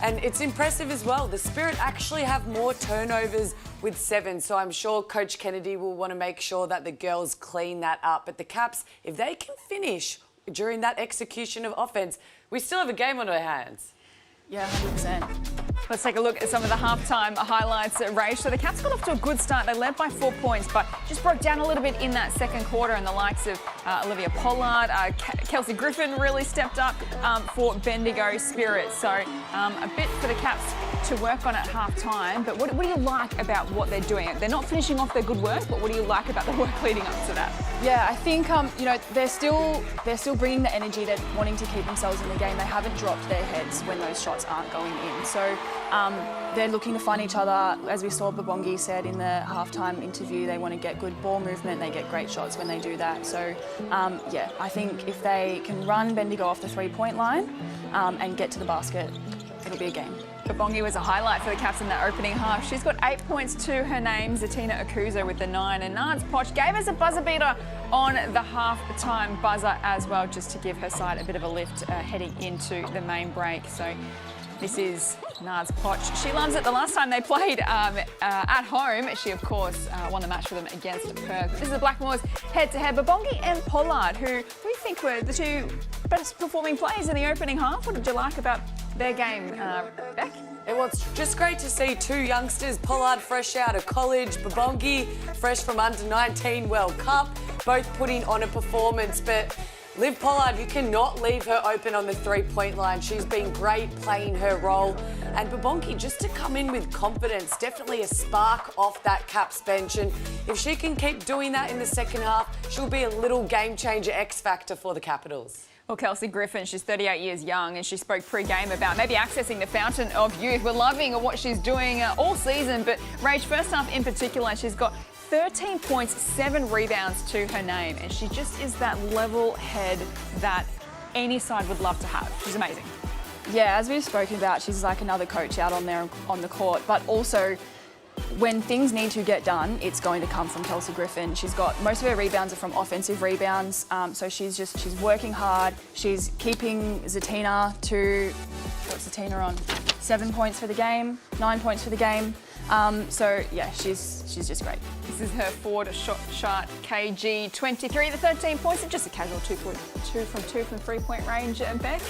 And it's impressive as well. The Spirit actually have more turnovers with 7, so I'm sure Coach Kennedy will want to make sure that the girls clean that up. But the Caps, if they can finish during that execution of offense, we still have a game on our hands. Yeah, 100%. Let's take a look at some of the halftime highlights at Rage. So the Caps got off to a good start. They led by 4 points, but just broke down a little bit in that second quarter, and the likes of Olivia Pollard, Kelsey Griffin really stepped up for Bendigo Spirit. So a bit for the Caps to work on at halftime. But what do you like about what they're doing? They're not finishing off their good work, but what do you like about the work leading up to that? Yeah, I think they're still bringing the energy. They're wanting to keep themselves in the game. They haven't dropped their heads when those shots aren't going in. So they're looking to find each other. As we saw Babongi said in the halftime interview, they want to get good ball movement. They get great shots when they do that. So yeah, I think if they can run Bendigo off the 3-point line and get to the basket, it'll be a game. Babongi was a highlight for the Caps in the opening half. She's got 8 points to her name. Zatina Okuzo with the 9, and Nards Poch gave us a buzzer beater on the half-time buzzer as well, just to give her side a bit of a lift heading into the main break. So this is Nards Poch. She loves it. The last time they played at home, she of course won the match for them against Perth. This is the Blackmores head-to-head. Babongi and Pollard, who we think were the two best performing players in the opening half. What did you like about their game, Beck? It was just great to see two youngsters, Pollard fresh out of college, Babongi fresh from under-19 World Cup, both putting on a performance. But Liv Pollard, you cannot leave her open on the 3-point line. She's been great playing her role. And Babongi, just to come in with confidence, definitely a spark off that Caps bench. And if she can keep doing that in the second half, she'll be a little game-changer X-factor for the Capitals. Well, Kelsey Griffin, she's 38 years young, and she spoke pre-game about maybe accessing the fountain of youth. We're loving what she's doing all season, but Rach, first half in particular, she's got 13 points, 7 rebounds to her name, and she just is that level head that any side would love to have. She's amazing. Yeah, as we've spoken about, she's like another coach out on there on the court, but also when things need to get done, it's going to come from Kelsey Griffin. She's got most of her rebounds are from offensive rebounds, so she's working hard. She's keeping Zatina to, what's Zatina on? 7 points for the game, 9 points for the game. So yeah, she's just great. This is her forward shot KG 23. The 13 points are just a casual 2 from 3-point range, Beck.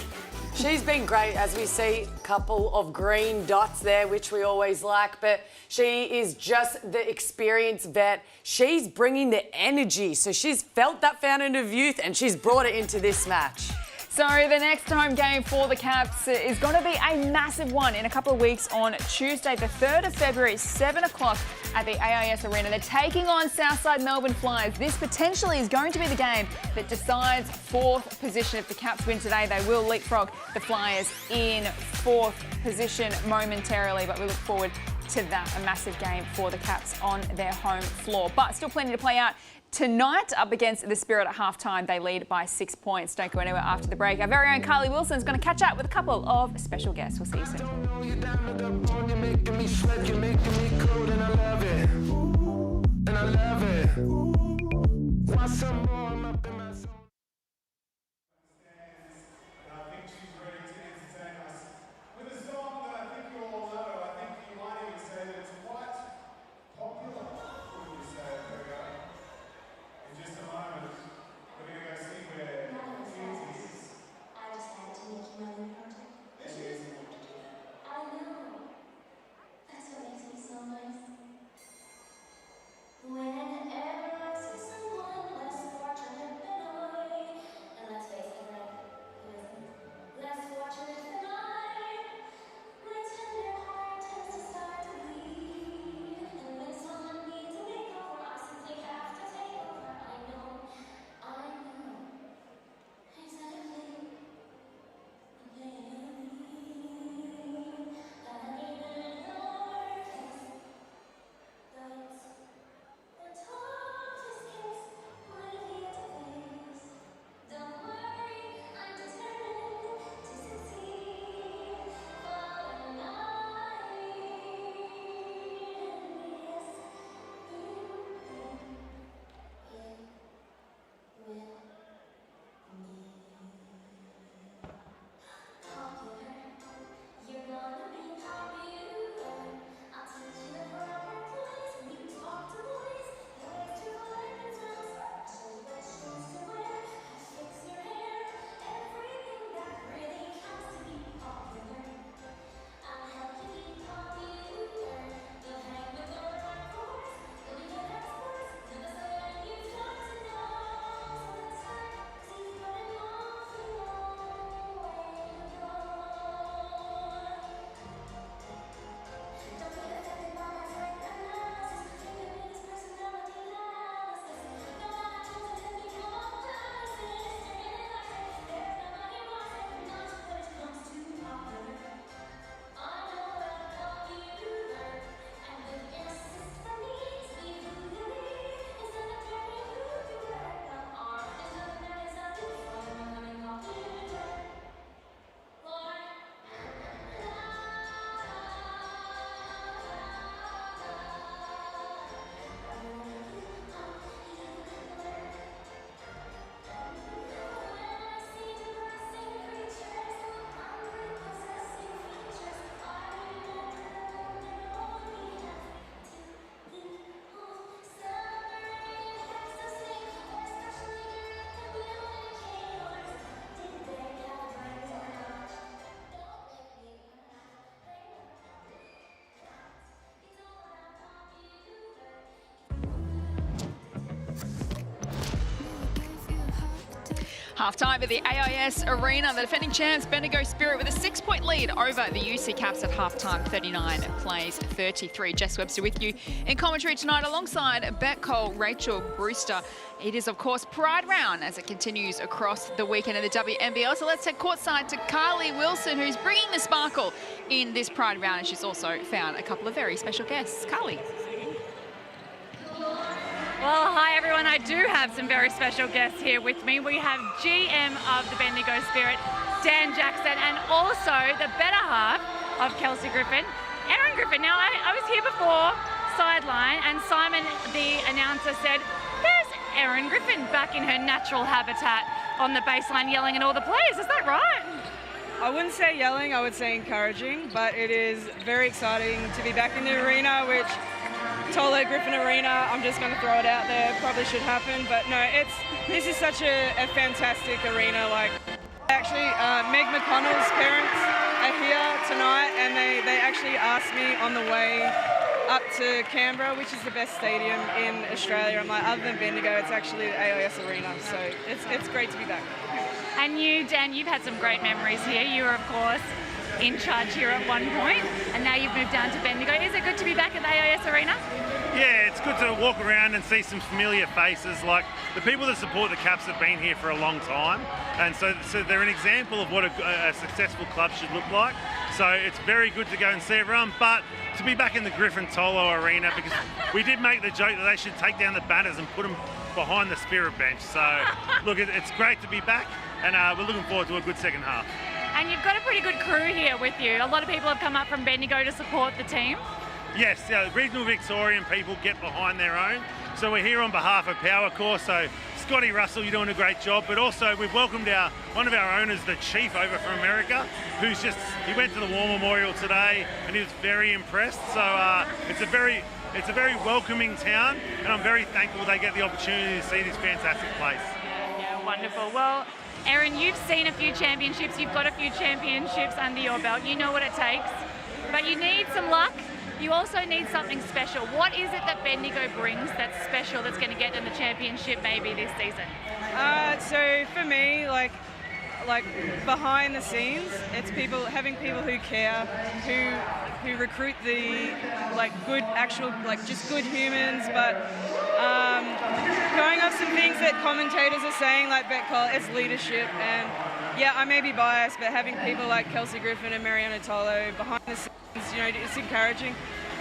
She's been great, as we see a couple of green dots there, which we always like, but she is just the experienced vet. She's bringing the energy, so she's felt that fountain of youth and she's brought it into this match. So the next home game for the Caps is going to be a massive one in a couple of weeks on Tuesday, the 3rd of February, 7 o'clock at the AIS Arena. They're taking on Southside Melbourne Flyers. This potentially is going to be the game that decides 4th position. If the Caps win today, they will leapfrog the Flyers in 4th position momentarily, but we look forward to that, a massive game for the Caps on their home floor. But still plenty to play out tonight up against the Spirit at halftime. They lead by 6 points. Don't go anywhere after the break. Our very own Carly Wilson is going to catch up with a couple of special guests. We'll see you soon. Half-time at the AIS Arena. The defending champs, Bendigo Spirit, with a 6-point lead over the UC Caps at half-time, 39 plays 33. Jess Webster with you in commentary tonight alongside Bet Cole, Rachel Brewster. It is, of course, Pride Round as it continues across the weekend of the WNBL. So let's head courtside to Carly Wilson, who's bringing the sparkle in this Pride Round. And she's also found a couple of very special guests. Carly. Well, hi everyone. I do have some very special guests here with me. We have GM of the Bendigo Spirit, Dan Jackson, and also the better half of Kelsey Griffin, Erin Griffin. Now, I was here before, sideline, and Simon, the announcer, said, "There's Erin Griffin back in her natural habitat on the baseline yelling at all the players." Is that right? I wouldn't say yelling, I would say encouraging, but it is very exciting to be back in the arena, which Tolo Griffin Arena, I'm just going to throw it out there, probably should happen, but no, this is such a fantastic arena. Like, actually, Meg McConnell's parents are here tonight, and they actually asked me on the way up to Canberra, which is the best stadium in Australia. I'm like, other than Bendigo, it's actually the AIS Arena, so it's great to be back. And you, Dan, you've had some great memories here. You were, of course, in charge here at one point, and now you've moved down to Bendigo. Is it good to be back at the AIS Arena? Yeah, it's good to walk around and see some familiar faces. Like, the people that support the Caps have been here for a long time, and so they're an example of what a successful club should look like. So it's very good to go and see everyone, but to be back in the Griffin Tolo Arena, because we did make the joke that they should take down the banners and put them behind the Spirit bench. So look, it's great to be back, and we're looking forward to a good second half. And you've got a pretty good crew here with you. A lot of people have come up from Bendigo to support the team. Yes, regional Victorian people get behind their own. So we're here on behalf of Power Corps. So Scotty Russell, you're doing a great job. But also we've welcomed one of our owners, the Chief over from America, he went to the War Memorial today and he was very impressed. So it's a very welcoming town, and I'm very thankful they get the opportunity to see this fantastic place. Yeah, wonderful. Well, Erin, you've seen a few championships. You've got a few championships under your belt. You know what it takes. But you need some luck. You also need something special. What is it that Bendigo brings that's special, that's going to get in the championship maybe this season? So for me, like behind the scenes, it's having people who care, who recruit the just good humans, but going off some things that commentators are saying, like Bet Cole, it's leadership. And yeah, I may be biased, but having people like Kelsey Griffin and Mariana Tolo behind the scenes, it's encouraging.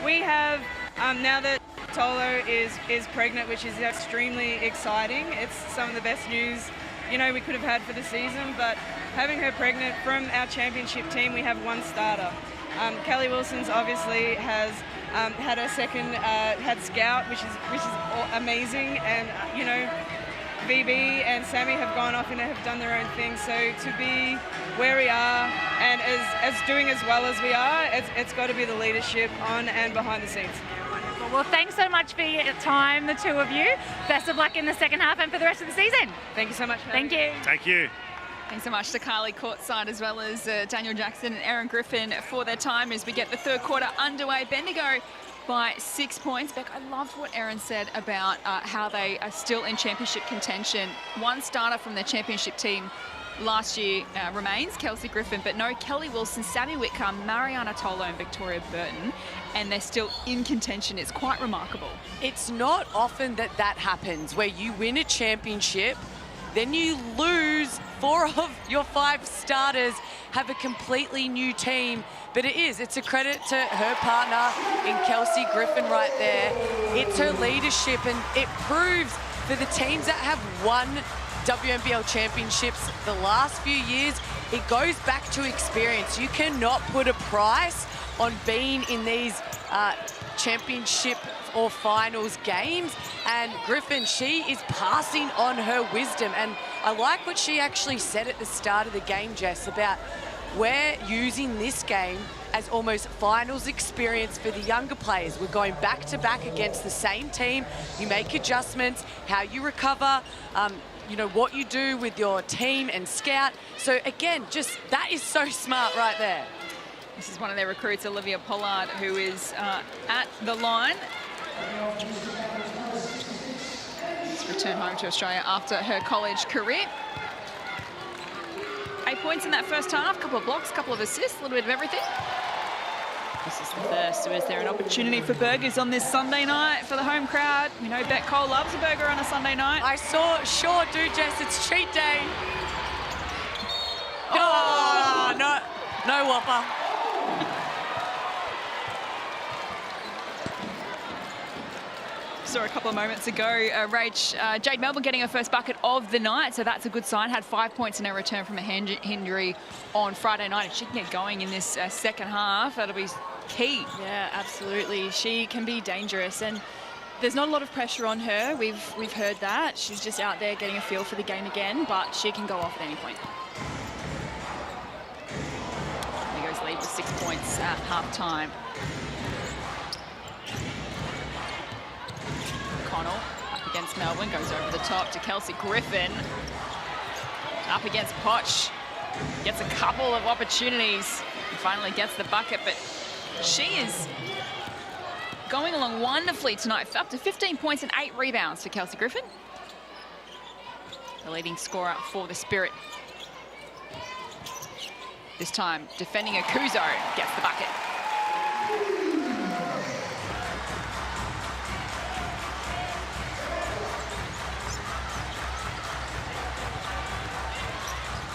We have, now that Tolo is pregnant, which is extremely exciting. It's some of the best news, we could have had for the season, but having her pregnant, from our championship team, we have one starter. Kelly Wilson's obviously has had her second, had Scout, which is amazing, and, VB and Sammy have gone off and have done their own thing. So to be where we are and as doing as well as we are, it's got to be the leadership on and behind the scenes. Well, thanks so much for your time, the two of you. Best of luck in the second half and for the rest of the season. Thank you so much. Thank you. Thank you. Thanks so much to Carly courtside, as well as Daniel Jackson and Erin Griffin for their time as we get the third quarter underway. Bendigo by 6 points. Beck, I loved what Erin said about how they are still in championship contention. One starter from their championship team last year remains, Kelsey Griffin, but no Kelly Wilson, Sammy Whitcomb, Mariana Tolo and Victoria Burton, and they're still in contention. It's quite remarkable. It's not often that happens, where you win a championship, then you lose 4 of your 5 starters, have a completely new team. But it's a credit to her partner in Kelsey Griffin right there. It's her leadership, and it proves for the teams that have won WNBL championships the last few years, it goes back to experience. You cannot put a price on being in these championship or finals games, and Griffin, she is passing on her wisdom. And I like what she actually said at the start of the game, Jess, about we're using this game as almost finals experience for the younger players. We're going back to back against the same team. You make adjustments, how you recover, what you do with your team and scout. So again, just that is so smart right there. This is one of their recruits, Olivia Pollard, who is at the line. She's returned home to Australia after her college career. points in that first half, a couple of blocks, a couple of assists, a little bit of everything. This is the first. So is there an opportunity for burgers on this Sunday night for the home crowd? We know Bet Cole loves a burger on a Sunday night. Sure do, Jess. It's cheat day. Oh, no whopper. Saw a couple of moments ago, Rach, Jade Melbourne getting her first bucket of the night, so that's a good sign. Had 5 points in her return from a hand injury on Friday night. If she can get going in this second half, that'll be key. Yeah, absolutely. She can be dangerous, and there's not a lot of pressure on her. We've heard that. She's just out there getting a feel for the game again, but she can go off at any point. Bendigo's lead with 6 points at half-time. Connell up against Melbourne, goes over the top to Kelsey Griffin. Up against Potch, gets a couple of opportunities and finally gets the bucket, but she is going along wonderfully tonight. Up to 15 points and 8 rebounds for Kelsey Griffin, the leading scorer for the Spirit. This time, defending Okuzo gets the bucket.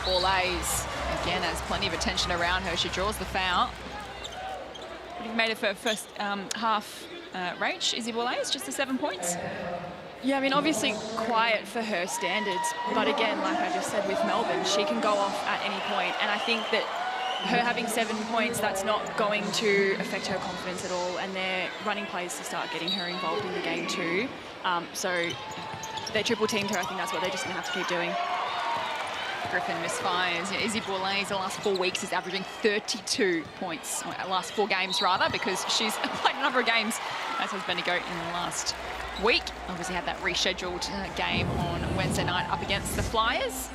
Borlase, again, has plenty of attention around her. She draws the foul. What have you made of her first half, Rach? Izzy Borlase, just the 7 points? Yeah, I mean, obviously quiet for her standards. But again, like I just said with Melbourne, she can go off at any point. And I think that her having 7 points, that's not going to affect her confidence at all. And they're running plays to start getting her involved in the game too. So they triple teamed her. I think that's what they're just going to have to keep doing. Griffin misfires. Izzy Borlase, the last 4 weeks, is averaging 32 points. Or last 4 games, rather, because she's played a number of games, as has Bendigo in the last week. Obviously had that rescheduled game on Wednesday night up against the Flyers.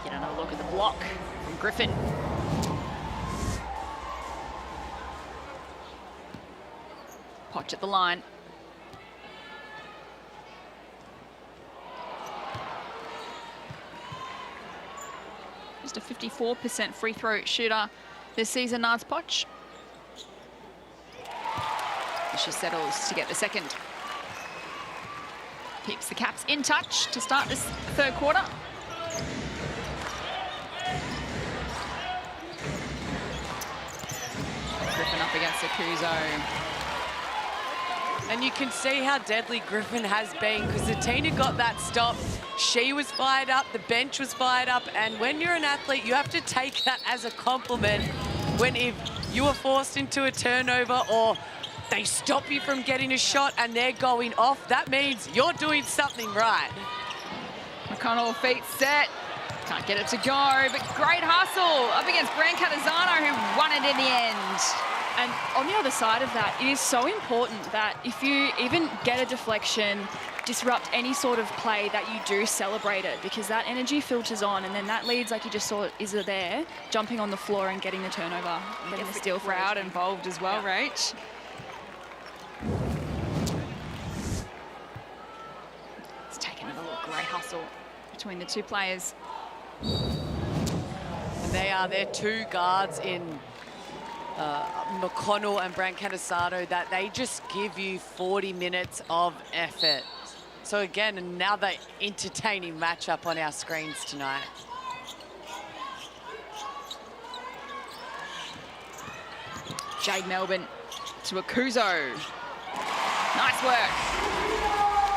Get another look at the block from Griffin. Potch at the line. Just a 54% free throw shooter this season, Nars Potch. She settles to get the second. Keeps the Caps in touch to start this third quarter. Griffin up against Okuzo. And you can see how deadly Griffin has been, because the Tina got that stop. She was fired up, the bench was fired up, and when you're an athlete, you have to take that as a compliment. When if you are forced into a turnover or they stop you from getting a shot and they're going off, that means you're doing something right. McConnell, feet set. Can't get it to go, but great hustle up against Brancatizano, who won it in the end. And on the other side of that, it is so important that if you even get a deflection, disrupt any sort of play, that you do celebrate it, because that energy filters on, and then that leads, like you just saw Izza there, jumping on the floor and getting the turnover, getting the steal crowd involved as well, yeah. Rach. Let's take another look. Great hustle between the two players. And they are their two guards in McConnell and Brancatizano, that they just give you 40 minutes of effort. So again, another entertaining matchup on our screens tonight. Jade Melbourne to Okuzo. Nice work.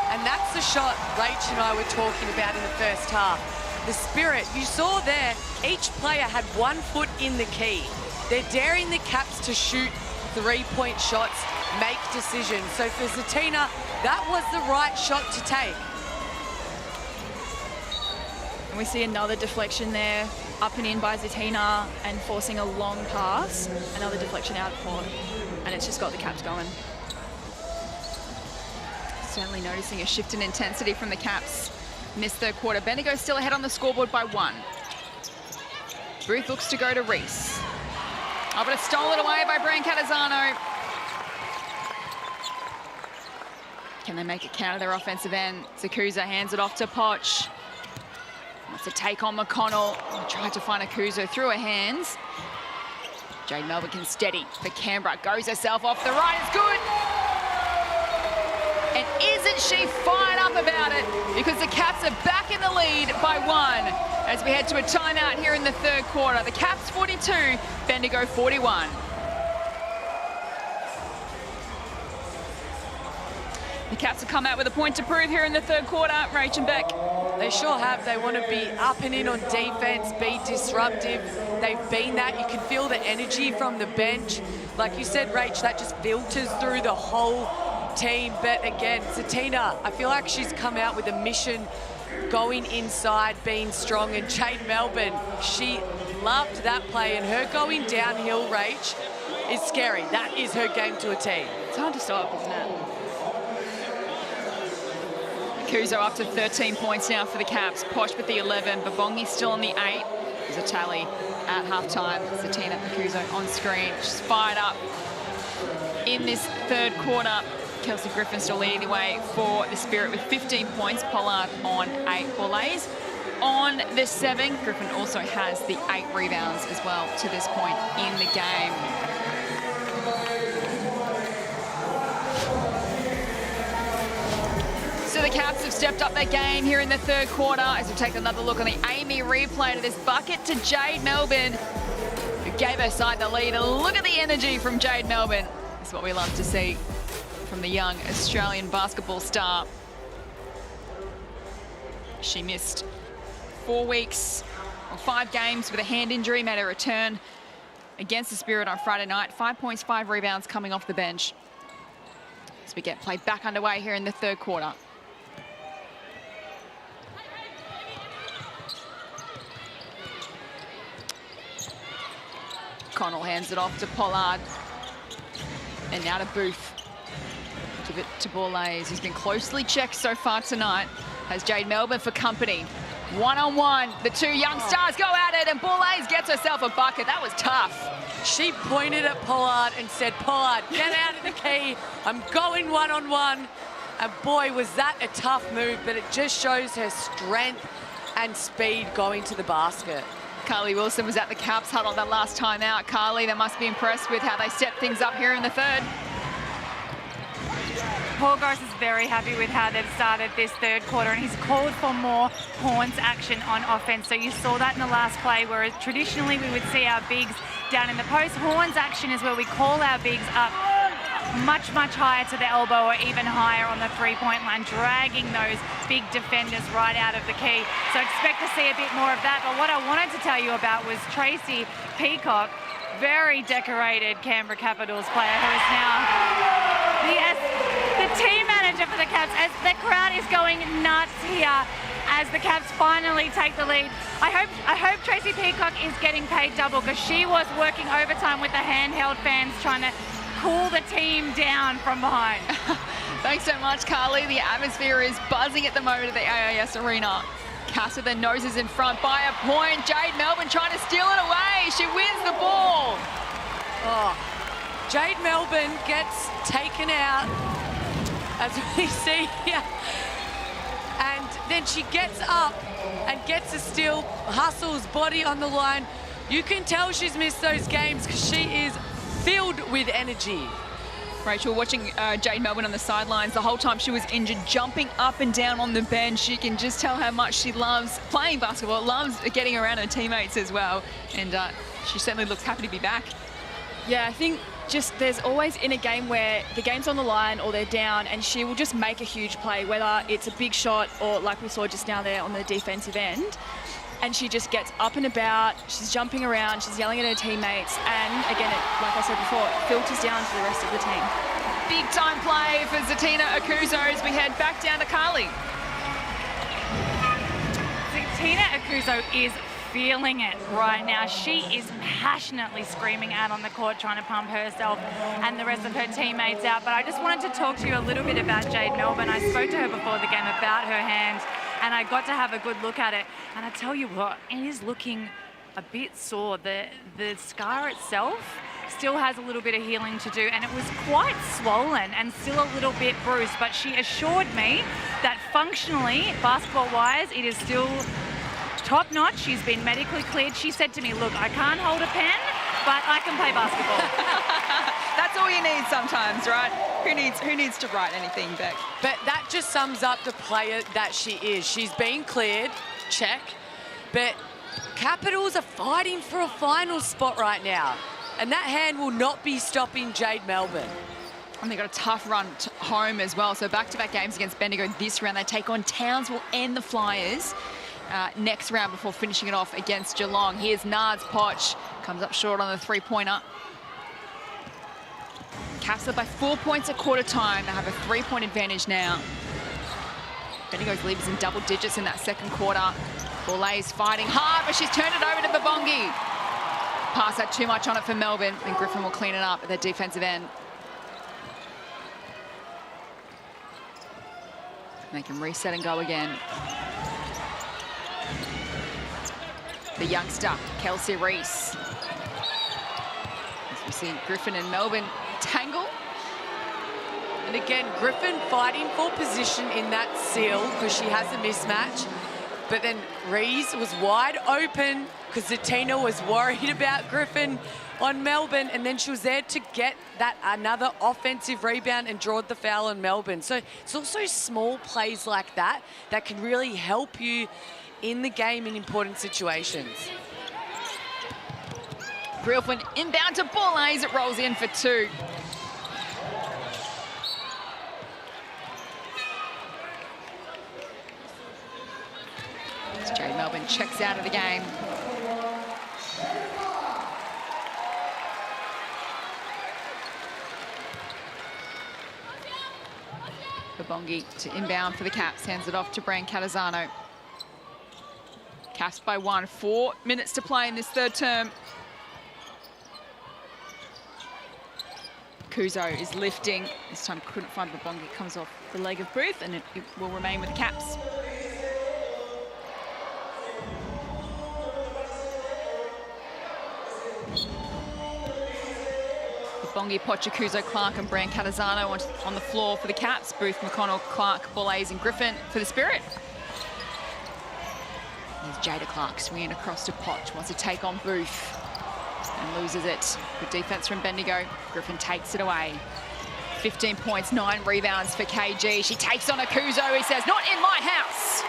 And that's the shot Rach and I were talking about in the first half. The spirit, you saw there, each player had 1 foot in the key. They're daring the Caps to shoot 3-point shots, make decisions. So for Zatina, that was the right shot to take. And we see another deflection there, up and in by Zatina, and forcing a long pass. Another deflection out of court, and it's just got the Caps going. Certainly noticing a shift in intensity from the Caps in this third quarter. Bendigo still ahead on the scoreboard by 1. Booth looks to go to Reese. Oh, but it's stolen away by Brancatizano. Can they make it count of their offensive end? Zakuza hands it off to Potch. Wants to take on McConnell. Tried to find Akuzo through her hands. Jade Melbourne can steady for Canberra. Goes herself off the right. It's good. And isn't she fired up about it? Because the Caps are back in the lead by 1 as we head to a timeout here in the third quarter. The Caps 42, Bendigo 41. The Caps have come out with a point to prove here in the third quarter. Rach and Beck. They sure have. They want to be up and in on defense, be disruptive. They've been that. You can feel the energy from the bench. Like you said, Rach, that just filters through the whole team. But again, Satina, I feel like she's come out with a mission, going inside, being strong. And Jade Melbourne, she loved that play, and her going downhill, Rach, is scary. That is her game to a T. It's hard to stop, isn't it? Kuzo up to 13 points now for the Caps. Posh with the 11. Babongi still on the 8. There's a tally at halftime. Satina Kuzo on screen. She's fired up in this third quarter. Kelsey Griffin still leading the way for the Spirit with 15 points. Pollard on 8 volley's. On the 7, Griffin also has the 8 rebounds as well to this point in the game. So the Caps have stepped up their game here in the third quarter as we take another look on the Amy replay to this bucket to Jade Melbourne, who gave her side the lead. And look at the energy from Jade Melbourne. This is what we love to see from the young Australian basketball star. She missed 4 weeks or 5 games with a hand injury, made a return against the Spirit on Friday night. 5 points, 5 rebounds coming off the bench as we get play back underway here in the third quarter. Connell hands it off to Pollard. And now to Booth. Give it to Borlase, who's been closely checked so far tonight. Has Jade Melbourne for company. One-on-one, the two young stars go at it, and Borlase gets herself a bucket. That was tough. She pointed at Pollard and said, Pollard, get out of the key. I'm going one-on-one. And boy, was that a tough move, but it just shows her strength and speed going to the basket. Carly Wilson was at the Caps huddle that last time out. Carly, they must be impressed with how they set things up here in the third. Paul Gross is very happy with how they've started this third quarter, and he's called for more horns action on offense. So you saw that in the last play, whereas traditionally we would see our bigs down in the post. Horns action is where we call our bigs up much higher to the elbow or even higher on the three-point line, dragging those big defenders right out of the key. So expect to see a bit more of that. But what I wanted to tell you about was Tracy Peacock, very decorated Canberra Capitals player, who is now the team manager for the Caps, as the crowd is going nuts here as the Caps finally take the lead. I hope Tracy Peacock is getting paid double, because she was working overtime with the handheld fans trying to cool the team down from behind. Thanks so much, Carly. The atmosphere is buzzing at the moment at the AIS Arena. Cass with their noses in front by a point. Jade Melbourne trying to steal it away. She wins the ball. Oh, Jade Melbourne gets taken out, as we see here. And then she gets up and gets a steal, hustles, body on the line. You can tell she's missed those games because she is filled with energy. Rachel, watching Jade Melbourne on the sidelines the whole time she was injured, jumping up and down on the bench. You can just tell how much she loves playing basketball, loves getting around her teammates as well. And she certainly looks happy to be back. Yeah, I think just there's always in a game where the game's on the line or they're down, and she will just make a huge play, whether it's a big shot or like we saw just now there on the defensive end. And she just gets up and about, she's jumping around, she's yelling at her teammates, and again, like I said before, it filters down to the rest of the team. Big time play for Satina Akuzo as we head back down to Carly. Satina Akuzo is feeling it right now. She is passionately screaming out on the court, trying to pump herself and the rest of her teammates out. But I just wanted to talk to you a little bit about Jade Melbourne. I spoke to her before the game about her hand, and I got to have a good look at it. And I tell you what, it is looking a bit sore. The scar itself still has a little bit of healing to do, and it was quite swollen and still a little bit bruised. But she assured me that functionally, basketball-wise, it is still top notch. She's been medically cleared. She said to me, look, I can't hold a pen, but I can play basketball. That's all you need sometimes, right? Who needs to write anything, Beck? But that just sums up the player that she is. She's been cleared, check, but Capitals are fighting for a final spot right now, and that hand will not be stopping Jade Melbourne. And they got a tough run home as well. So back-to-back games against Bendigo this round. They take on Townsville and the Flyers next round before finishing it off against Geelong. Here's Nards Potch. Comes up short on the three-pointer. Caps up by 4 points at quarter time. They have a 3-point advantage now. Bendigo's lead is in double digits in that second quarter. Bourla's fighting hard, but she's turned it over to Babongi. Pass had too much on it for Melbourne, and Griffin will clean it up at their defensive end. They can reset and go again. The youngster, Kelsey Reese. As we see Griffin and Melbourne tangle. And again, Griffin fighting for position in that seal because she has a mismatch. But then Reese was wide open because Zatina was worried about Griffin on Melbourne, and then she was there to get that another offensive rebound and draw the foul on Melbourne. So it's also small plays like that that can really help you in the game in important situations. Griffin inbound to Bourla's. It rolls in for two. As Jade Melbourne checks out of the game. Babongi to inbound for the Caps, hands it off to Brian Catazano. Caps by 1, 4 minutes to play in this third term. Kuzo is lifting. This time couldn't find Babongi, comes off the leg of Booth, and it will remain with the Caps. Bongi, Pochakuzo, Clark and Brian Catazano on the floor for the Caps. Booth, McConnell, Clark, Bourla's and Griffin for the Spirit. There's Jada Clark swinging across to Potch, wants to take on Booth and loses it. Good defense from Bendigo. Griffin takes it away. 15 points, 9 rebounds for KG. She takes on Akuzo, he says, not in my house.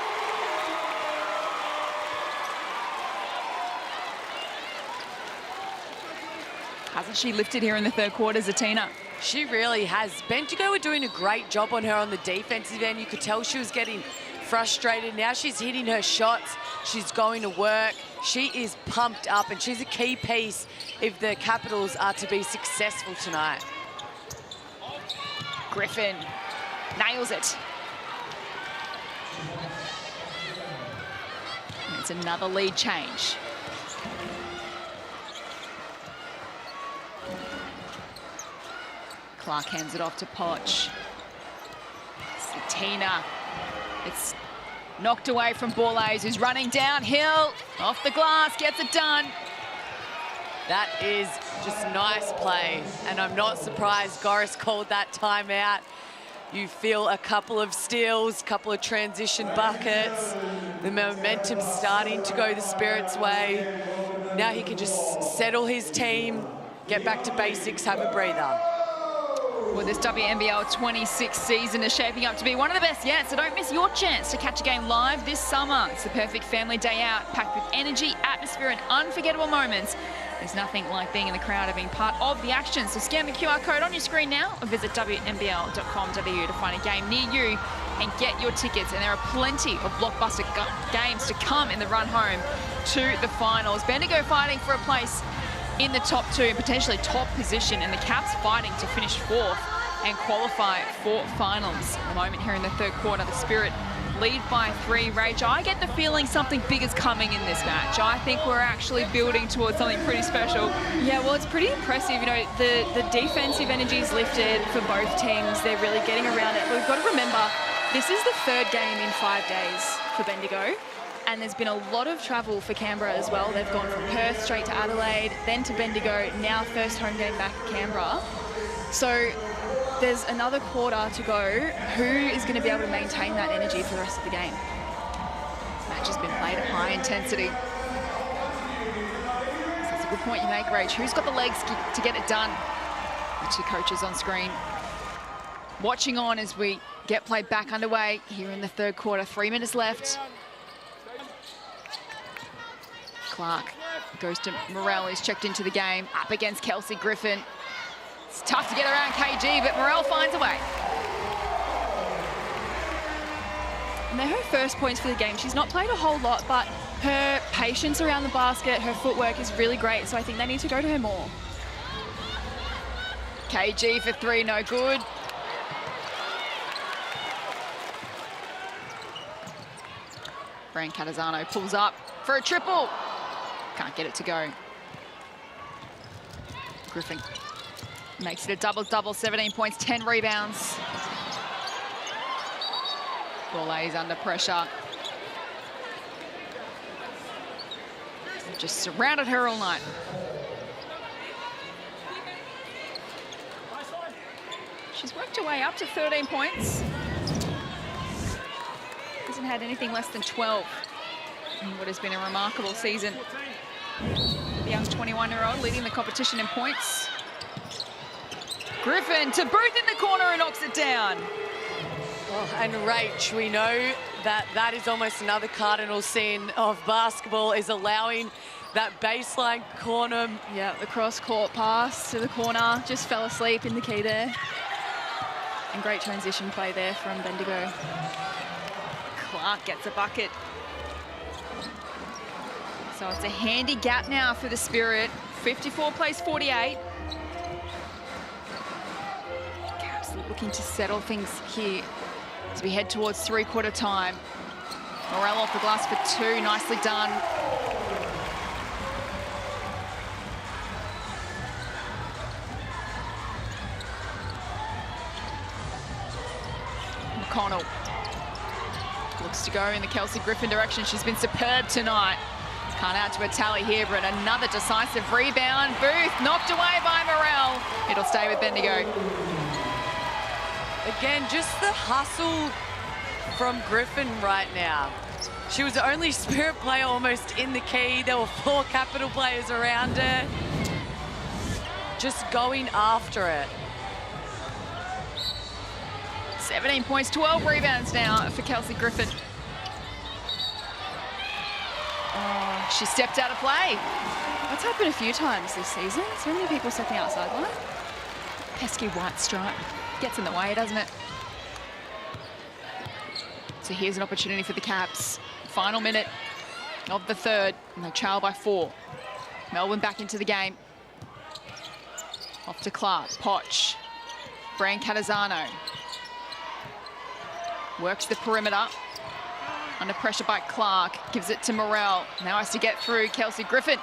Hasn't she lifted here in the third quarter, Zatina? She really has. Bendigo were doing a great job on her on the defensive end. You could tell she was getting frustrated. Now she's hitting her shots. She's going to work. She is pumped up, and she's a key piece if the Capitals are to be successful tonight. Griffin nails it. And it's another lead change. Clark hands it off to Potch. Zatina. It's knocked away from Bourla's, who's running downhill. Off the glass, gets it done. That is just nice play, and I'm not surprised Goris called that timeout. You feel a couple of steals, couple of transition buckets. The momentum's starting to go the Spirit's way. Now he can just settle his team, get back to basics, have a breather. Well, this WNBL26 season is shaping up to be one of the best yet, so don't miss your chance to catch a game live this summer. It's the perfect family day out, packed with energy, atmosphere, and unforgettable moments. There's nothing like being in the crowd or being part of the action, so scan the QR code on your screen now or visit WNBL.com.au to find a game near you and get your tickets. And there are plenty of blockbuster games to come in the run home to the finals. Bendigo fighting for a place in the top 2 and potentially top position, and the Caps fighting to finish 4th and qualify for finals. At the moment here in the third quarter, the Spirit lead by 3. Rach, I get the feeling something big is coming in this match. I think we're actually building towards something pretty special. Yeah, well, it's pretty impressive. You know, the defensive energy is lifted for both teams. They're really getting around it. But we've got to remember, this is the 3rd game in 5 days for Bendigo. And there's been a lot of travel for Canberra as well. They've gone from Perth straight to Adelaide, then to Bendigo, now first home game back at Canberra. So there's another quarter to go. Who is going to be able to maintain that energy for the rest of the game? match has been played at high intensity. That's a good point you make, Rach. Who's got the legs to get it done? The two coaches on screen. Watching on as we get play back underway here in the third quarter. 3 minutes left. Clark goes to Morel, who's checked into the game, up against Kelsey Griffin. It's tough to get around KG, but Morel finds a way. And they're her first points for the game. She's not played a whole lot, but her patience around the basket, her footwork is really great, so I think they need to go to her more. KG for three, no good. Brian Catazano pulls up for a triple. Can't get it to go. Griffin makes it a double-double, 17 points, 10 rebounds. Borlase under pressure. They've just surrounded her all night. She's worked her way up to 13 points. Hasn't had anything less than 12 in what has been a remarkable season. The young 21-year-old leading the competition in points. Griffin to Booth in the corner and knocks it down. Oh, and Rach, we know that that is almost another cardinal sin of basketball, is allowing that baseline corner. Yeah, the cross-court pass to the corner. Just fell asleep in the key there. And great transition play there from Bendigo. Clark gets a bucket. So it's a handy gap now for the Spirit. 54 plays 48. Caps looking to settle things here as we head towards three-quarter time. Morel off the glass for two, nicely done. McConnell looks to go in the Kelsey Griffin direction. She's been superb tonight. Can't out to a tally here, but another decisive rebound. Booth knocked away by Morel. It'll stay with Bendigo. Again, just the hustle from Griffin right now. She was the only Spirit player almost in the key. There were 4 Capital players around her. Just going after it. 17 points, 12 rebounds now for Kelsey Griffin. Oh, she stepped out of play. That's happened a few times this season. So many people stepping outside line. Pesky white stripe. Gets in the way, doesn't it? So here's an opportunity for the Caps. Final minute of the third, and they trail by 4. Melbourne back into the game. Off to Clark, Poch, Brian Catazano. Works the perimeter. Under pressure by Clark, gives it to Morel. Now has to get through Kelsey Griffin.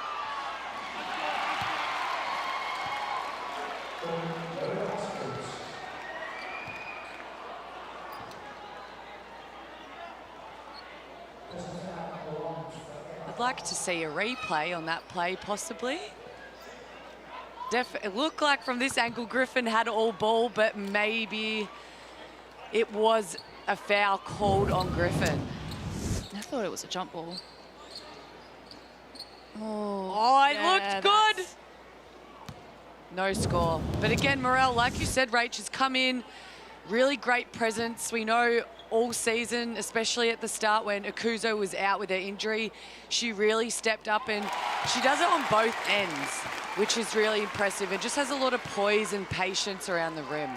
I'd like to see a replay on that play, possibly. It looked like from this angle Griffin had all ball, but maybe it was a foul called on Griffin. I thought it was a jump ball. Oh, it looked good. No score. But again, Morel, like you said, Rach, has come in. Really great presence. We know all season, especially at the start when Akuzo was out with her injury, she really stepped up, and she does it on both ends, which is really impressive, and just has a lot of poise and patience around the rim.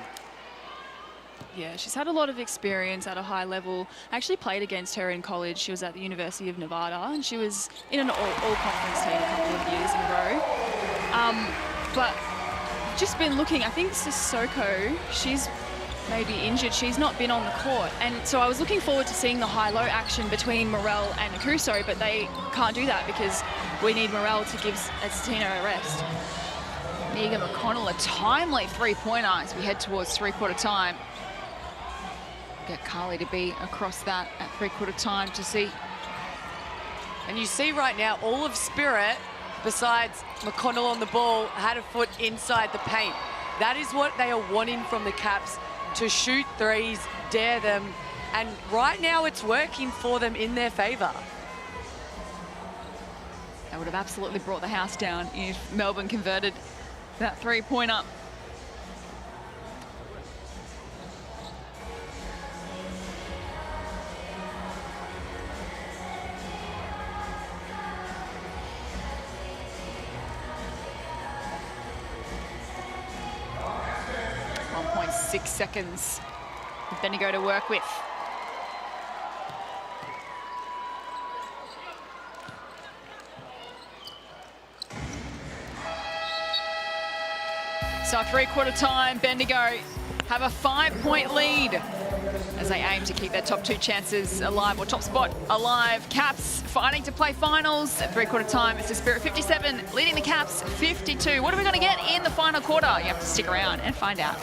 Yeah, she's had a lot of experience at a high level. I actually played against her in college. She was at the University of Nevada, and she was in an all-conference team a couple of years in a row. But just been looking, I think Sissoko, she's maybe injured. She's not been on the court. And so I was looking forward to seeing the high-low action between Morel and Akuso, but they can't do that because we need Morel to give Tina a rest. Megan McConnell, a timely three-pointer as we head towards three-quarter time. Get Carly to be across that at three-quarter time to see. And you see right now, all of Spirit, besides McConnell on the ball, had a foot inside the paint. That is what they are wanting from the Caps, to shoot threes, dare them. And right now it's working for them in their favor. That would have absolutely brought the house down if Melbourne converted that three-pointer. .6 seconds for Bendigo to work with. So three-quarter time, Bendigo have a 5-point lead as they aim to keep their top 2 chances alive, or top spot alive. Caps fighting to play finals. At three-quarter time, it's the Spirit 57 leading the Caps 52. What are we going to get in the final quarter? You have to stick around and find out.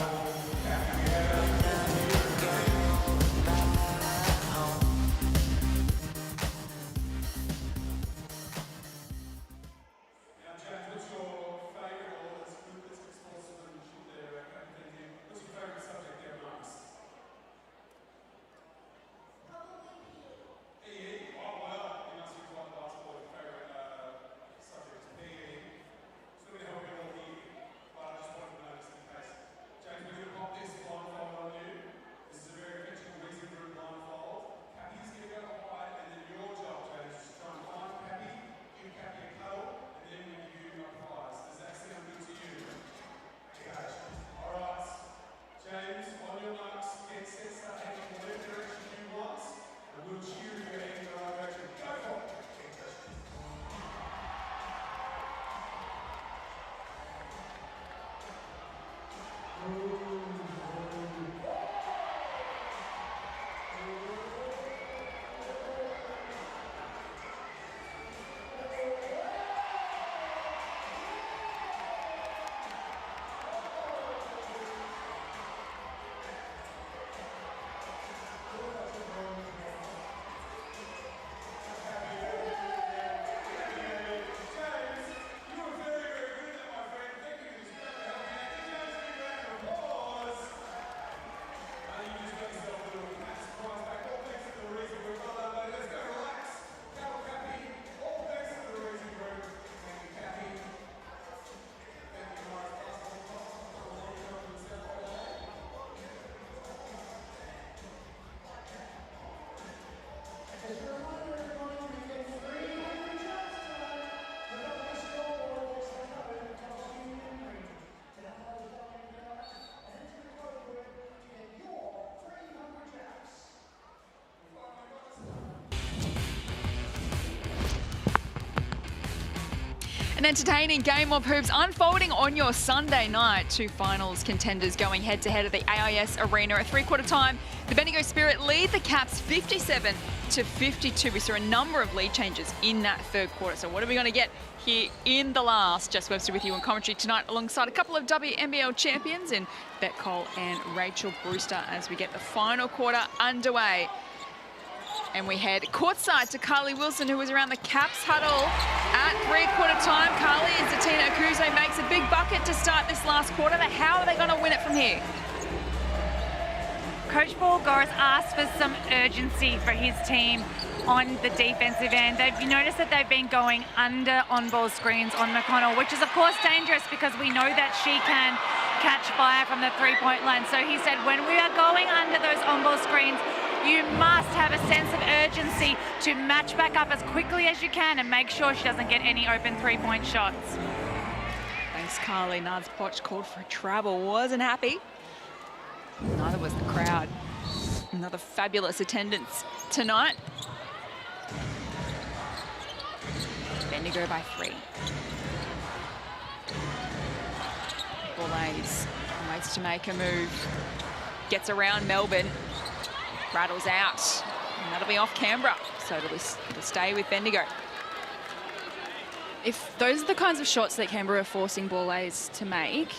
An entertaining game of hoops unfolding on your Sunday night. 2 finals contenders going head-to-head at the AIS Arena. At three-quarter time, the Bendigo Spirit lead the Caps 57-52. We saw a number of lead changes in that third quarter. So what are we going to get here in the last? Jess Webster with you on commentary tonight alongside a couple of WNBL champions in Bet Cole and Rachel Brewster as we get the final quarter underway. And we head courtside to Carly Wilson, who was around the Caps huddle at three-quarter time. Carly, as Tina Akuze makes a big bucket to start this last quarter. How are they going to win it from here? Coach Paul Goris asked for some urgency for his team on the defensive end. You noticed that they've been going under on-ball screens on McConnell, which is of course dangerous because we know that she can catch fire from the three-point line. So he said, when we are going under those on-ball screens, you must have a sense of urgency to match back up as quickly as you can and make sure she doesn't get any open three-point shots. Thanks, Carly. Naz Potch called for a travel. Wasn't happy. Neither was the crowd. Another fabulous attendance tonight. Bendigo by 3. Boulays waits to make a move. Gets around Melbourne. Rattles out. And that'll be off Canberra. So it'll stay with Bendigo. If those are the kinds of shots that Canberra are forcing Boulays to make,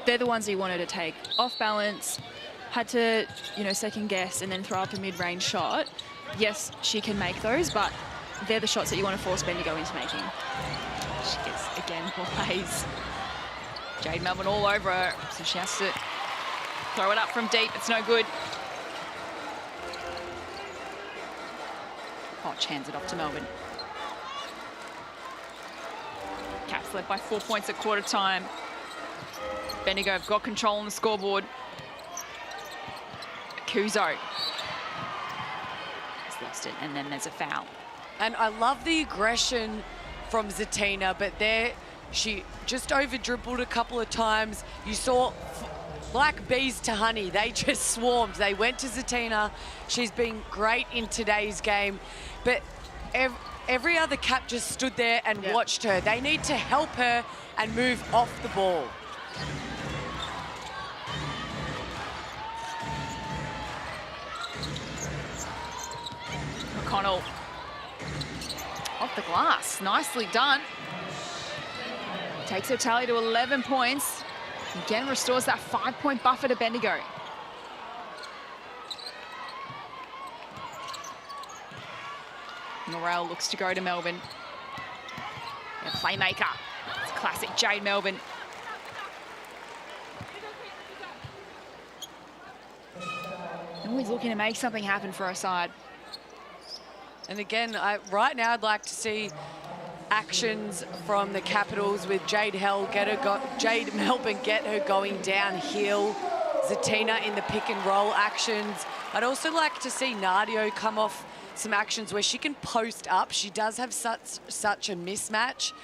they're the ones he wanted to take off balance, had to, second guess and then throw up a mid-range shot. Yes, she can make those, but they're the shots that you want to force Bendigo into making. She gets, again, Boulays. Jade Melbourne all over her, so she has to throw it up from deep. It's no good. Potch hands it off to Melbourne. Caps led by 4 points at quarter time. Bendigo have got control on the scoreboard. Kuzo has lost it, and then there's a foul. And I love the aggression from Zatina, but there she just over-dribbled a couple of times. You saw like bees to honey. They just swarmed. They went to Zatina. She's been great in today's game, but every other Cap just stood there and watched her. They need to help her and move off the ball. McConnell off the glass, nicely done. Takes her tally to 11 points. Again, restores that 5-point buffer to Bendigo. Morrell looks to go to Melbourne. And playmaker. It's classic Jade Melbourne. Always looking to make something happen for her side. And again, right now I'd like to see actions from the Capitals with Jade Melbourne get her going downhill. Zatina in the pick and roll actions. I'd also like to see Nardio come off some actions where she can post up. She does have such a mismatch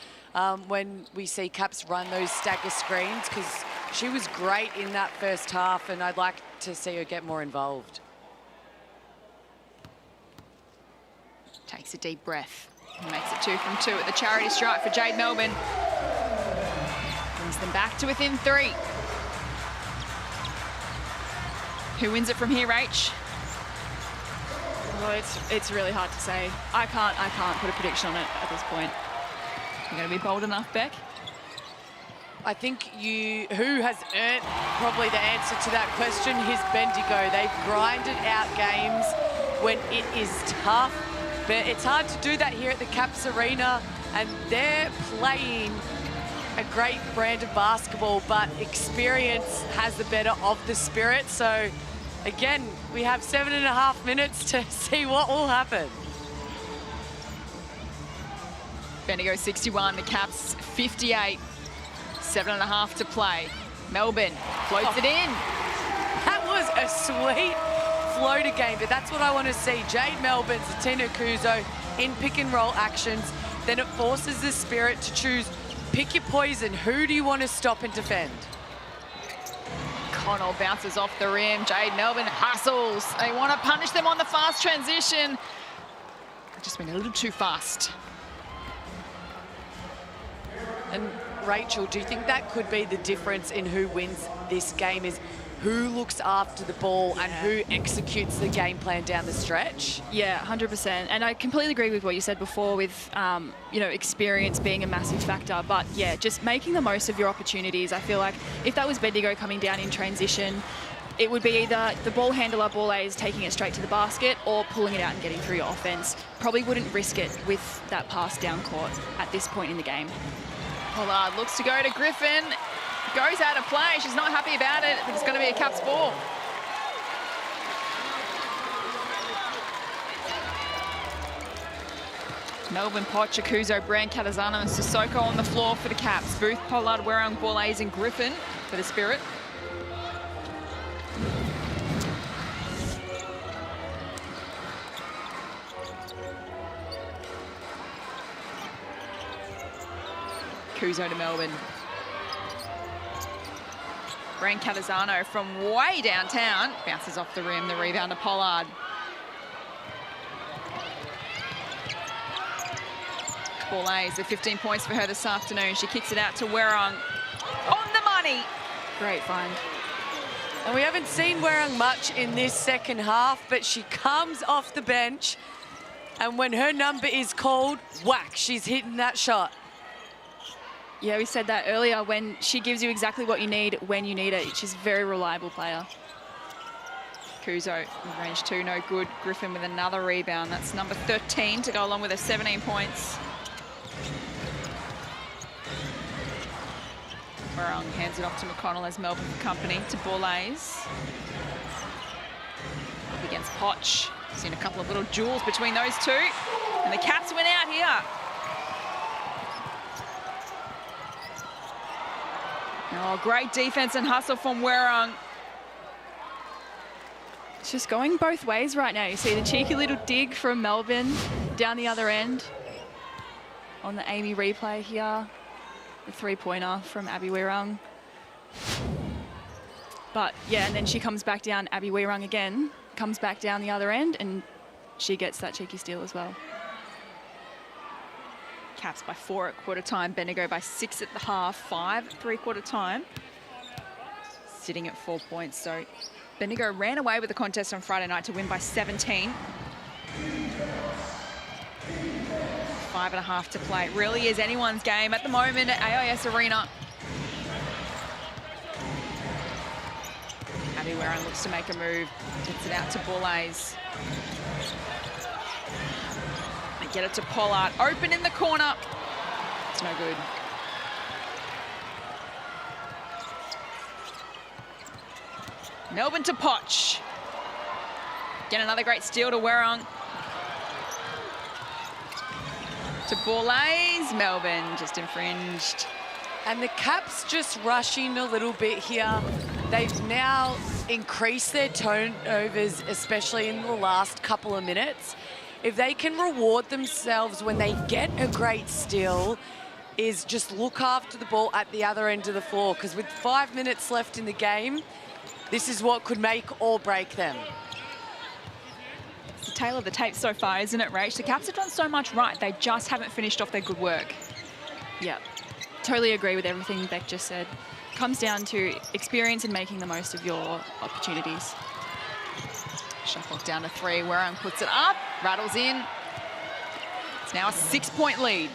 when we see Caps run those stagger screens, because she was great in that first half, and I'd like to see her get more involved. Takes a deep breath. And makes it 2 from 2 at the charity stripe for Jade Melbourne. Brings them back to within 3. Who wins it from here, Rach? Oh, it's really hard to say. I can't put a prediction on it at this point. You're going to be bold enough, Beck? I think who has earned probably the answer to that question is Bendigo. They've grinded out games when it is tough. But it's hard to do that here at the Caps Arena, and they're playing a great brand of basketball, but experience has the better of the spirit. So again, we have 7.5 minutes to see what will happen. Bendigo 61, the Caps 58. 7.5 to play. Melbourne floats it in. That was a sweet floater game, but that's what I want to see. Jade Melbourne, Zatina Kuzo in pick and roll actions. Then it forces the Spirit to choose, pick your poison. Who do you want to stop and defend? Connell bounces off the rim. Jade Melbourne hustles. They want to punish them on the fast transition. Just went a little too fast. And Rachel, do you think that could be the difference in who wins this game, is who looks after the ball and who executes the game plan down the stretch? Yeah, 100%. And I completely agree with what you said before with, you know, experience being a massive factor. But yeah, just making the most of your opportunities. I feel like if that was Bendigo coming down in transition, it would be either the ball handler, ball A, is taking it straight to the basket or pulling it out and getting through your offense. Probably wouldn't risk it with that pass down court at this point in the game. Pollard looks to go to Griffin. Goes out of play. She's not happy about it. It's going to be a Caps ball. Melbourne, Poch, Akuzo, Brand, Catazano and Sissoko on the floor for the Caps. Booth, Pollard, Werrong, Borlase and Griffin for the Spirit. Kuzo to Melbourne. Brand Catazano from way downtown. Bounces off the rim, the rebound to Pollard. Borlase, 15 points for her this afternoon. She kicks it out to Werrong. On the money. Great find. And we haven't seen Werrong much in this second half, but she comes off the bench, and when her number is called, whack, she's hitting that shot. Yeah, we said that earlier, when she gives you exactly what you need when you need it. She's a very reliable player. Kuzo, range 2, no good. Griffin with another rebound. That's number 13 to go along with her 17 points. Werrong hands it off to McConnell as Melbourne for company to Borlase. Up against Poch. Seen a couple of little duels between those two. And the Caps went out here. Oh, great defense and hustle from Werung. It's just going both ways right now. You see the cheeky little dig from Melbourne down the other end on the Amy replay here. The three-pointer from Abby Werung. But yeah, and then she comes back down, Abby Werung again, comes back down the other end, and she gets that cheeky steal as well. Caps by 4 at quarter time, Bendigo by 6 at the half, 5 at three-quarter time. Sitting at 4 points, so Bendigo ran away with the contest on Friday night to win by 17. 5.5 to play. It really is anyone's game at the moment at AIS Arena. Abby Werung looks to make a move, gets it out to Boulays. They get it to Pollard, open in the corner. It's no good. Melbourne to Poch. Again, another great steal to Werung. To Boulays, Melbourne just infringed. And the Caps just rushing a little bit here. They've now increased their turnovers, especially in the last couple of minutes. If they can reward themselves when they get a great steal, is just look after the ball at the other end of the floor, because with 5 minutes left in the game, this is what could make or break them. It's the tale of the tape so far, isn't it, Rach? The Caps have done so much right. They just haven't finished off their good work. Yeah, totally agree with everything Beck just said. Comes down to experience and making the most of your opportunities. Shot clock down to 3. Werung puts it up, rattles in. It's now a 6-point lead.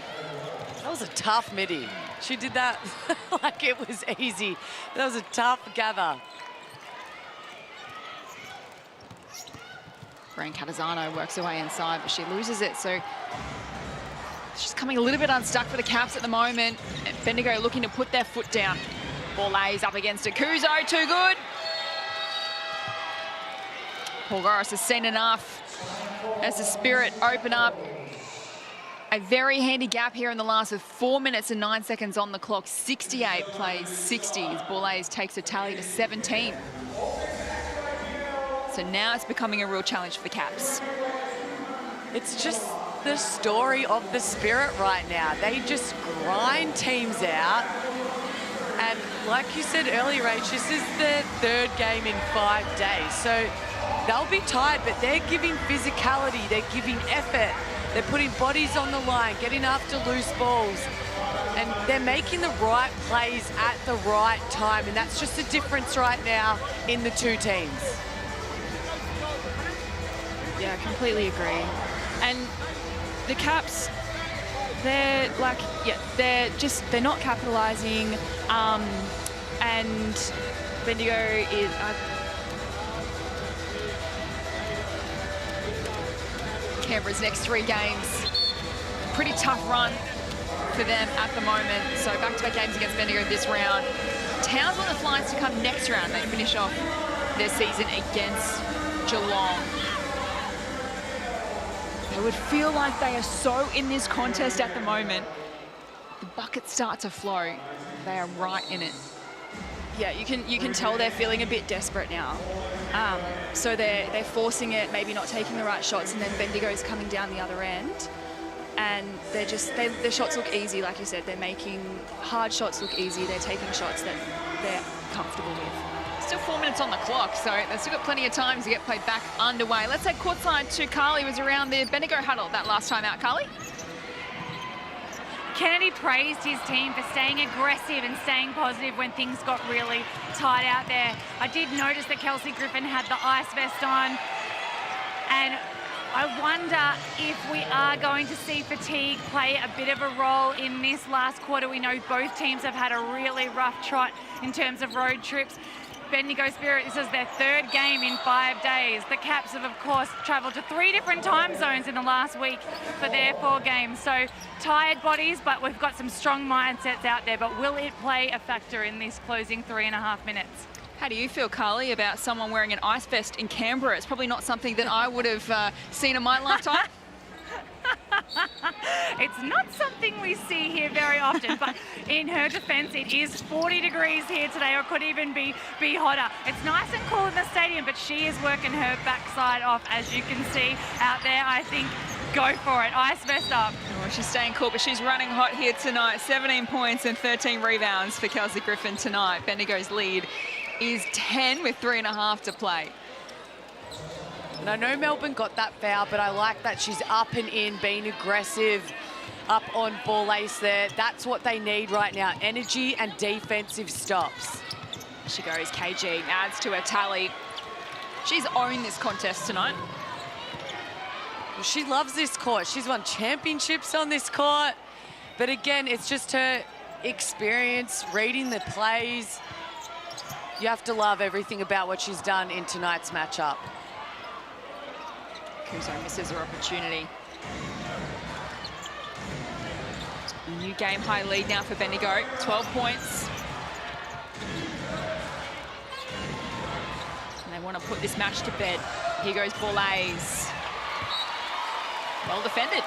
That was a tough midi. She did that like it was easy. That was a tough gather. Brain Catazano works her way inside, but she loses it. So she's coming a little bit unstuck for the Caps at the moment. And Bendigo looking to put their foot down. Boulays up against Akuzo, too good. Paul Goris has seen enough as the Spirit open up. A very handy gap here in the last with 4 minutes and 9 seconds on the clock. 68 plays 60 as Boulays takes a tally to 17. So now it's becoming a real challenge for the Caps. It's just the story of the Spirit right now. They just grind teams out. And like you said earlier, Rach, this is the 3rd game in 5 days. So they'll be tired, but they're giving physicality, they're giving effort. They're putting bodies on the line, getting after loose balls. And they're making the right plays at the right time. And that's just the difference right now in the two teams. Yeah, completely agree. And the Caps, they're like, yeah, they're not capitalising. And Bendigo is... Canberra's next 3 games. Pretty tough run for them at the moment. So back-to-back games against Bendigo this round. Townsville and the Flyers to come next round. They finish off their season against Geelong. It would feel like they are so in this contest at the moment. The buckets start to flow. They are right in it. Yeah, you can tell they're feeling a bit desperate now. So they're forcing it, maybe not taking the right shots, and then Bendigo's coming down the other end. And their shots look easy, like you said. They're making hard shots look easy. They're taking shots that they're comfortable with. Still 4 minutes on the clock, so they've still got plenty of time to get played back underway. Let's head courtside to Carly, who was around the Bendigo huddle that last time out. Carly? Kennedy praised his team for staying aggressive and staying positive when things got really tight out there. I did notice that Kelsey Griffin had the ice vest on, and I wonder if we are going to see fatigue play a bit of a role in this last quarter. We know both teams have had a really rough trot in terms of road trips. Bendigo Spirit, this is their 3rd game in 5 days. The Caps have, of course, travelled to 3 different time zones in the last week for their 4 games. So tired bodies, but we've got some strong mindsets out there. But will it play a factor in this closing 3.5 minutes? How do you feel, Carly, about someone wearing an ice vest in Canberra? It's probably not something that I would have seen in my lifetime. It's not something we see here very often, but in her defence, it is 40 degrees here today, or could even be hotter. It's nice and cool in the stadium, but she is working her backside off, as you can see out there. I think go for it. Ice vest up. Oh, she's staying cool, but she's running hot here tonight. 17 points and 13 rebounds for Kelsey Griffin tonight. Bendigo's lead is 10 with 3.5 to play. And I know Melbourne got that foul, but I like that she's up and in, being aggressive, up on ball ace there. That's what they need right now, energy and defensive stops. She goes, KG adds to her tally. She's owned this contest tonight. Well, she loves this court. She's won championships on this court. But again, it's just her experience, reading the plays. You have to love everything about what she's done in tonight's matchup. Kuzo misses her opportunity. New game high lead now for Bendigo, 12 points. And they want to put this match to bed. Here goes Borlase. Well defended.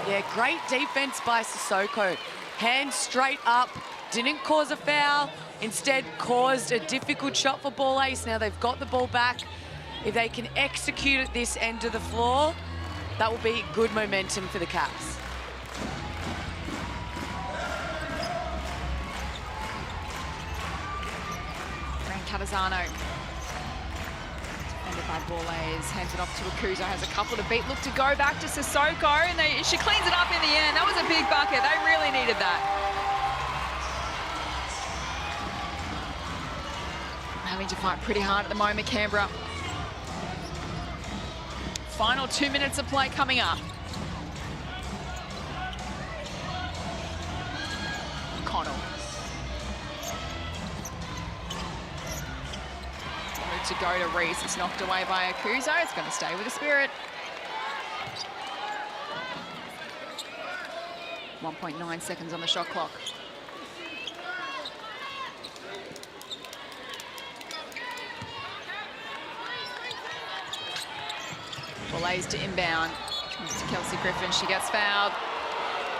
Yeah, great defense by Sissoko. Hands straight up, didn't cause a foul, instead caused a difficult shot for Borlase. Now they've got the ball back. If they can execute at this end of the floor, that will be good momentum for the Caps. Catazano. Defended by Borlase, hands it off to Akuzo, has a couple to beat. Look to go back to Sissoko, and she cleans it up in the end. That was a big bucket. They really needed that. Having to fight pretty hard at the moment, Canberra. Final 2 minutes of play coming up. Connell. To go to Reese. It's knocked away by Akuzo. It's going to stay with the Spirit. 1.9 seconds on the shot clock. Borlase to inbound. Comes to Kelsey Griffin. She gets fouled.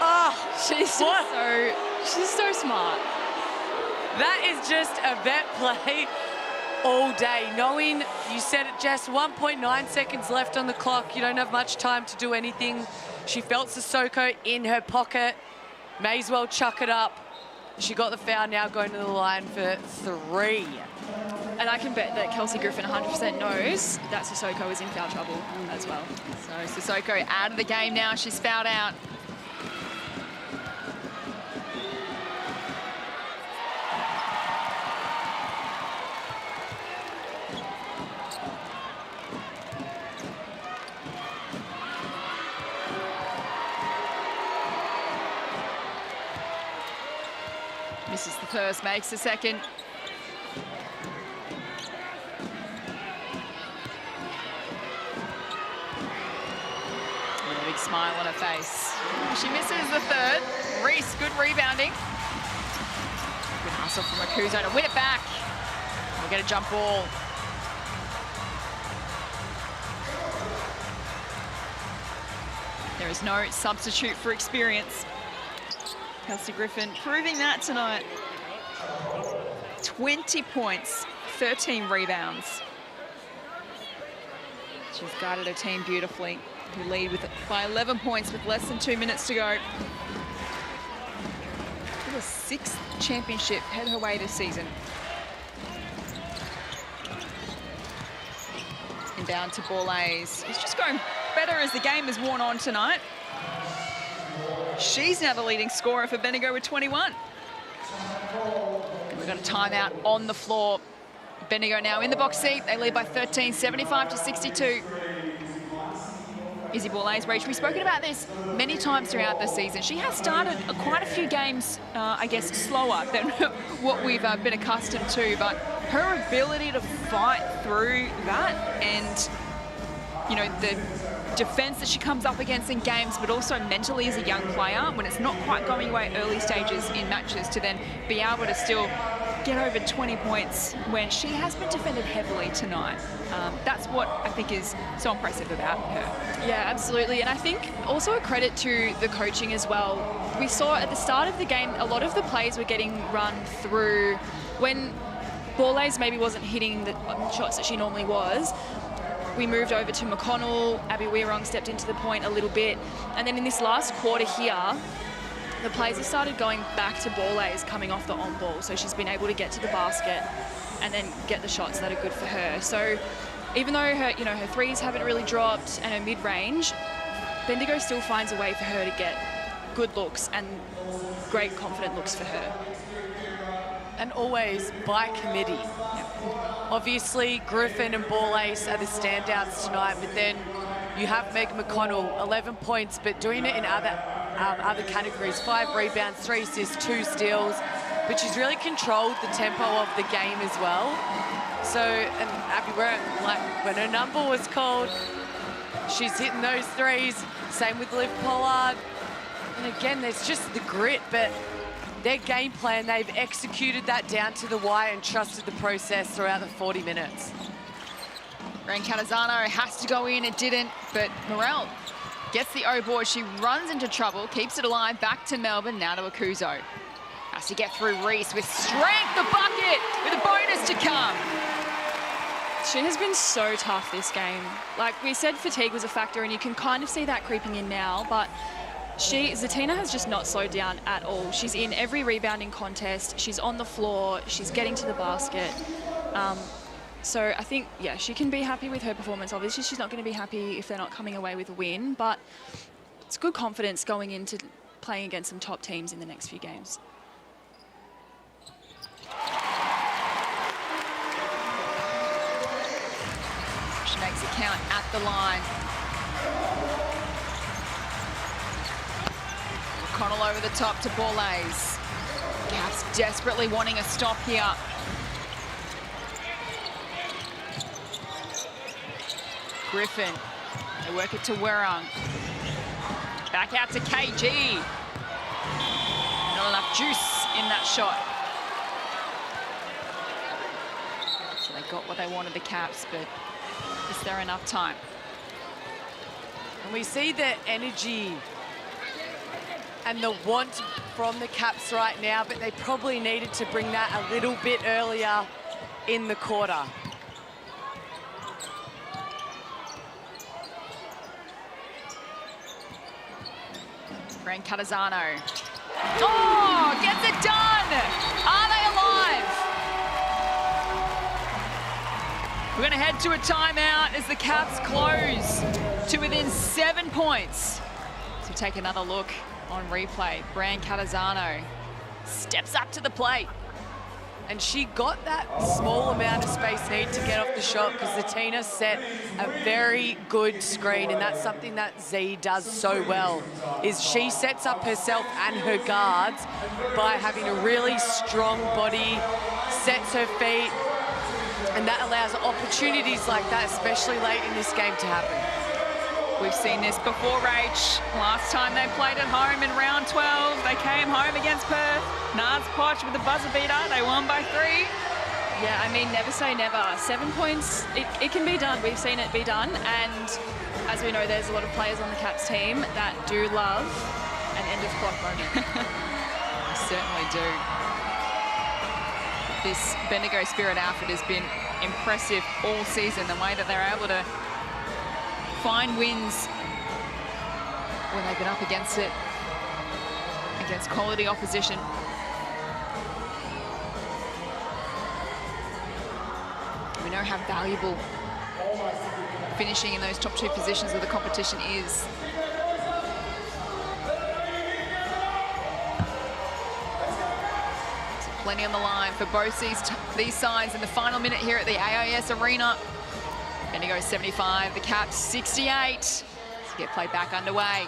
Oh, she's so smart. That is just a vet play all day, knowing you said it, Jess, 1.9 seconds left on the clock. You don't have much time to do anything. She felt Sissoko in her pocket. May as well chuck it up. She got the foul, now going to the line for 3. And I can bet that Kelsey Griffin 100% knows that Sissoko is in foul trouble as well. So Sissoko out of the game now. She's fouled out. Misses the first, makes the second. And a big smile on her face. She misses the third. Reese, good rebounding. Good hustle from Akuzo to win it back. We'll get a jump ball. There is no substitute for experience. Kelsey Griffin proving that tonight. 20 points, 13 rebounds. She's guided her team beautifully, who lead by 11 points with less than 2 minutes to go. The 6th championship head her way this season. Inbound to Borlase. It's just going better as the game has worn on tonight. She's now the leading scorer for Bendigo with 21. And we've got a timeout on the floor. Bendigo now in the box seat. They lead by 13, 75-62. Izzy Borlase reach. We've spoken about this many times throughout the season. She has started quite a few games, I guess, slower than what we've been accustomed to, but her ability to fight through that and, you know, the defense that she comes up against in games, but also mentally as a young player, when it's not quite going away early stages in matches, to then be able to still get over 20 points when she has been defended heavily tonight. That's what I think is so impressive about her. Yeah, absolutely. And I think also a credit to the coaching as well. We saw at the start of the game, a lot of the plays were getting run through when Borlase maybe wasn't hitting the shots that she normally was. We moved over to McConnell. Abby Weirong stepped into the point a little bit. And then in this last quarter here, the plays have started going back to Borlase coming off the on-ball. So she's been able to get to the basket and then get the shots that are good for her. So even though her, her threes haven't really dropped and her mid-range, Bendigo still finds a way for her to get good looks and great confident looks for her. And always by committee. Yep. Obviously, Griffin and Borlase are the standouts tonight, but then you have Meg McConnell, 11 points, but doing it in other categories, 5 rebounds, 3 assists, 2 steals, but she's really controlled the tempo of the game as well. So, and Abby Weirong, like when her number was called, she's hitting those threes. Same with Liv Pollard. And again, there's just the grit, but their game plan, they've executed that down to the wire and trusted the process throughout the 40 minutes. Catazano has to go in, it didn't, but Morel gets the O board. She runs into trouble, keeps it alive, back to Melbourne, now to Akuzo. Has to get through Reese with strength, the bucket, with a bonus to come. She has been so tough this game. Like we said, fatigue was a factor, and you can kind of see that creeping in now, but Zatina has just not slowed down at all. She's in every rebounding contest. She's on the floor. She's getting to the basket. So I think, yeah, she can be happy with her performance. Obviously, she's not going to be happy if they're not coming away with a win, but it's good confidence going into playing against some top teams in the next few games. She makes it count at the line. McConnell over the top to Borlase. Caps desperately wanting a stop here. Griffin, they work it to Weirong. Back out to KG. Not enough juice in that shot. So they got what they wanted, the Caps, but is there enough time? And we see the energy and the want from the Caps right now, but they probably needed to bring that a little bit earlier in the quarter. Catazano. Oh, gets it done! Are they alive? We're gonna head to a timeout as the Caps close to within 7 points. So take another look on replay. Catazano steps up to the plate. And she got that small amount of space needed to get off the shot because Zatina set a very good screen, and that's something that Z does so well, is she sets up herself and her guards by having a really strong body, sets her feet, and that allows opportunities like that, especially late in this game, to happen. We've seen this before, Rach. Last time they played at home in round 12, they came home against Perth. Nards Poch with the buzzer beater, they won by 3. Yeah, I mean, never say never. 7 points, it can be done. We've seen it be done. And as we know, there's a lot of players on the Caps team that do love an end of clock moment. They certainly do. This Bendigo Spirit outfit has been impressive all season, the way that they're able to find wins when they've been up against it, against quality opposition. We know how valuable finishing in those top 2 positions of the competition is. So plenty on the line for both these sides in the final minute here at the AIS Arena. Bendigo 75, the Caps 68. Let's get play back underway.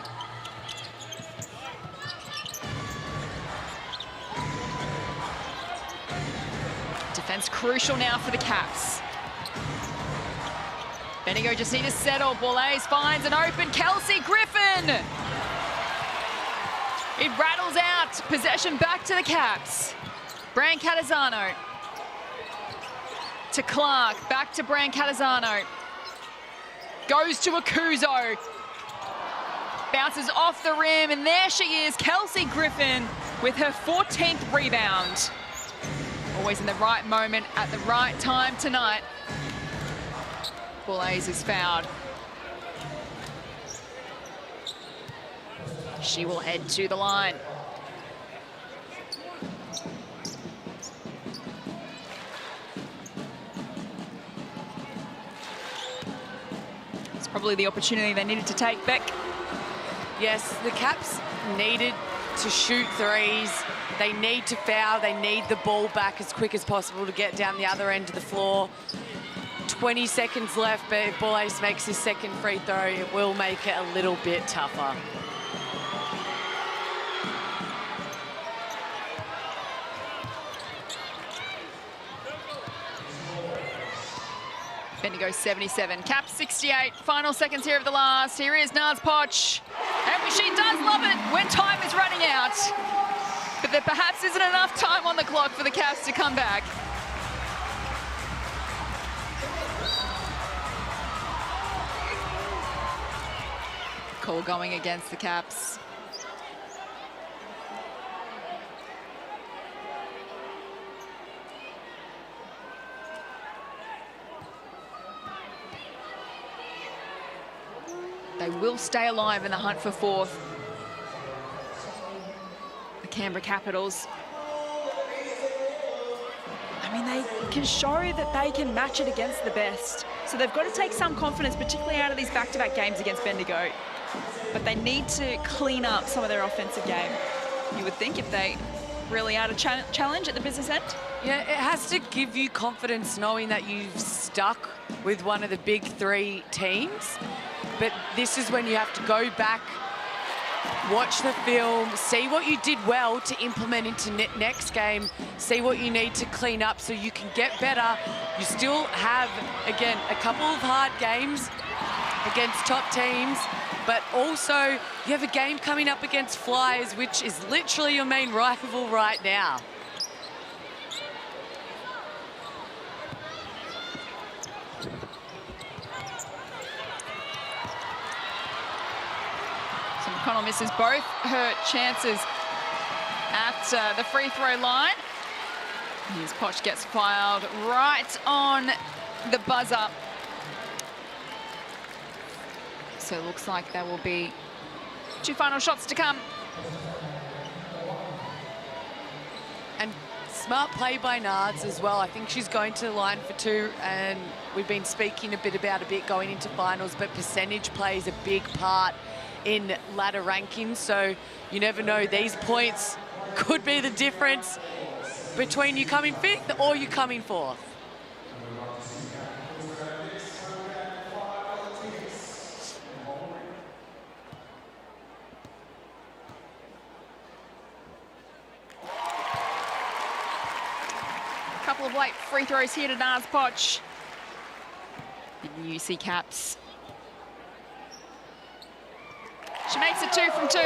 Defense crucial now for the Caps. Bendigo just need to settle. Borlase finds an open Kelsey Griffin. It rattles out. Possession back to the Caps. Catazano to Clark, back to Brancatisano. Goes to Akuzo. Bounces off the rim, and there she is, Kelsey Griffin with her 14th rebound. Always in the right moment at the right time tonight. Boulaze is fouled. She will head to the line. It's probably the opportunity they needed to take, Beck. Yes, the Caps needed to shoot threes. They need to foul. They need the ball back as quick as possible to get down the other end of the floor. 20 seconds left, but if Boulaze makes his second free throw, it will make it a little bit tougher. Bendigo 77, Caps 68. Final seconds here of the last. Here is Naz Poch. And she does love it when time is running out. But there perhaps isn't enough time on the clock for the Caps to come back. Call going against the Caps. They will stay alive in the hunt for fourth. The Canberra Capitals. I mean, they can show that they can match it against the best. So they've got to take some confidence, particularly out of these back-to-back games against Bendigo. But they need to clean up some of their offensive game. You would think if they really are a challenge at the business end. Yeah, it has to give you confidence knowing that you've stuck with one of the big three teams. But this is when you have to go back, watch the film, see what you did well to implement into next game, see what you need to clean up so you can get better. You still have, again, a couple of hard games against top teams, but also you have a game coming up against Flyers, which is literally your main rival right now. McConnell misses both her chances at the free throw line. Here's Poch gets fouled right on the buzzer. So it looks like there will be 2 final shots to come. And smart play by Nards as well. I think she's going to the line for 2, and we've been speaking a bit going into finals, but percentage plays a big part in ladder rankings, so you never know. These points could be the difference between you coming 5th or you coming 4th. A couple of late free throws here to Naz Poch. And UC Caps. She makes it 2 from 2.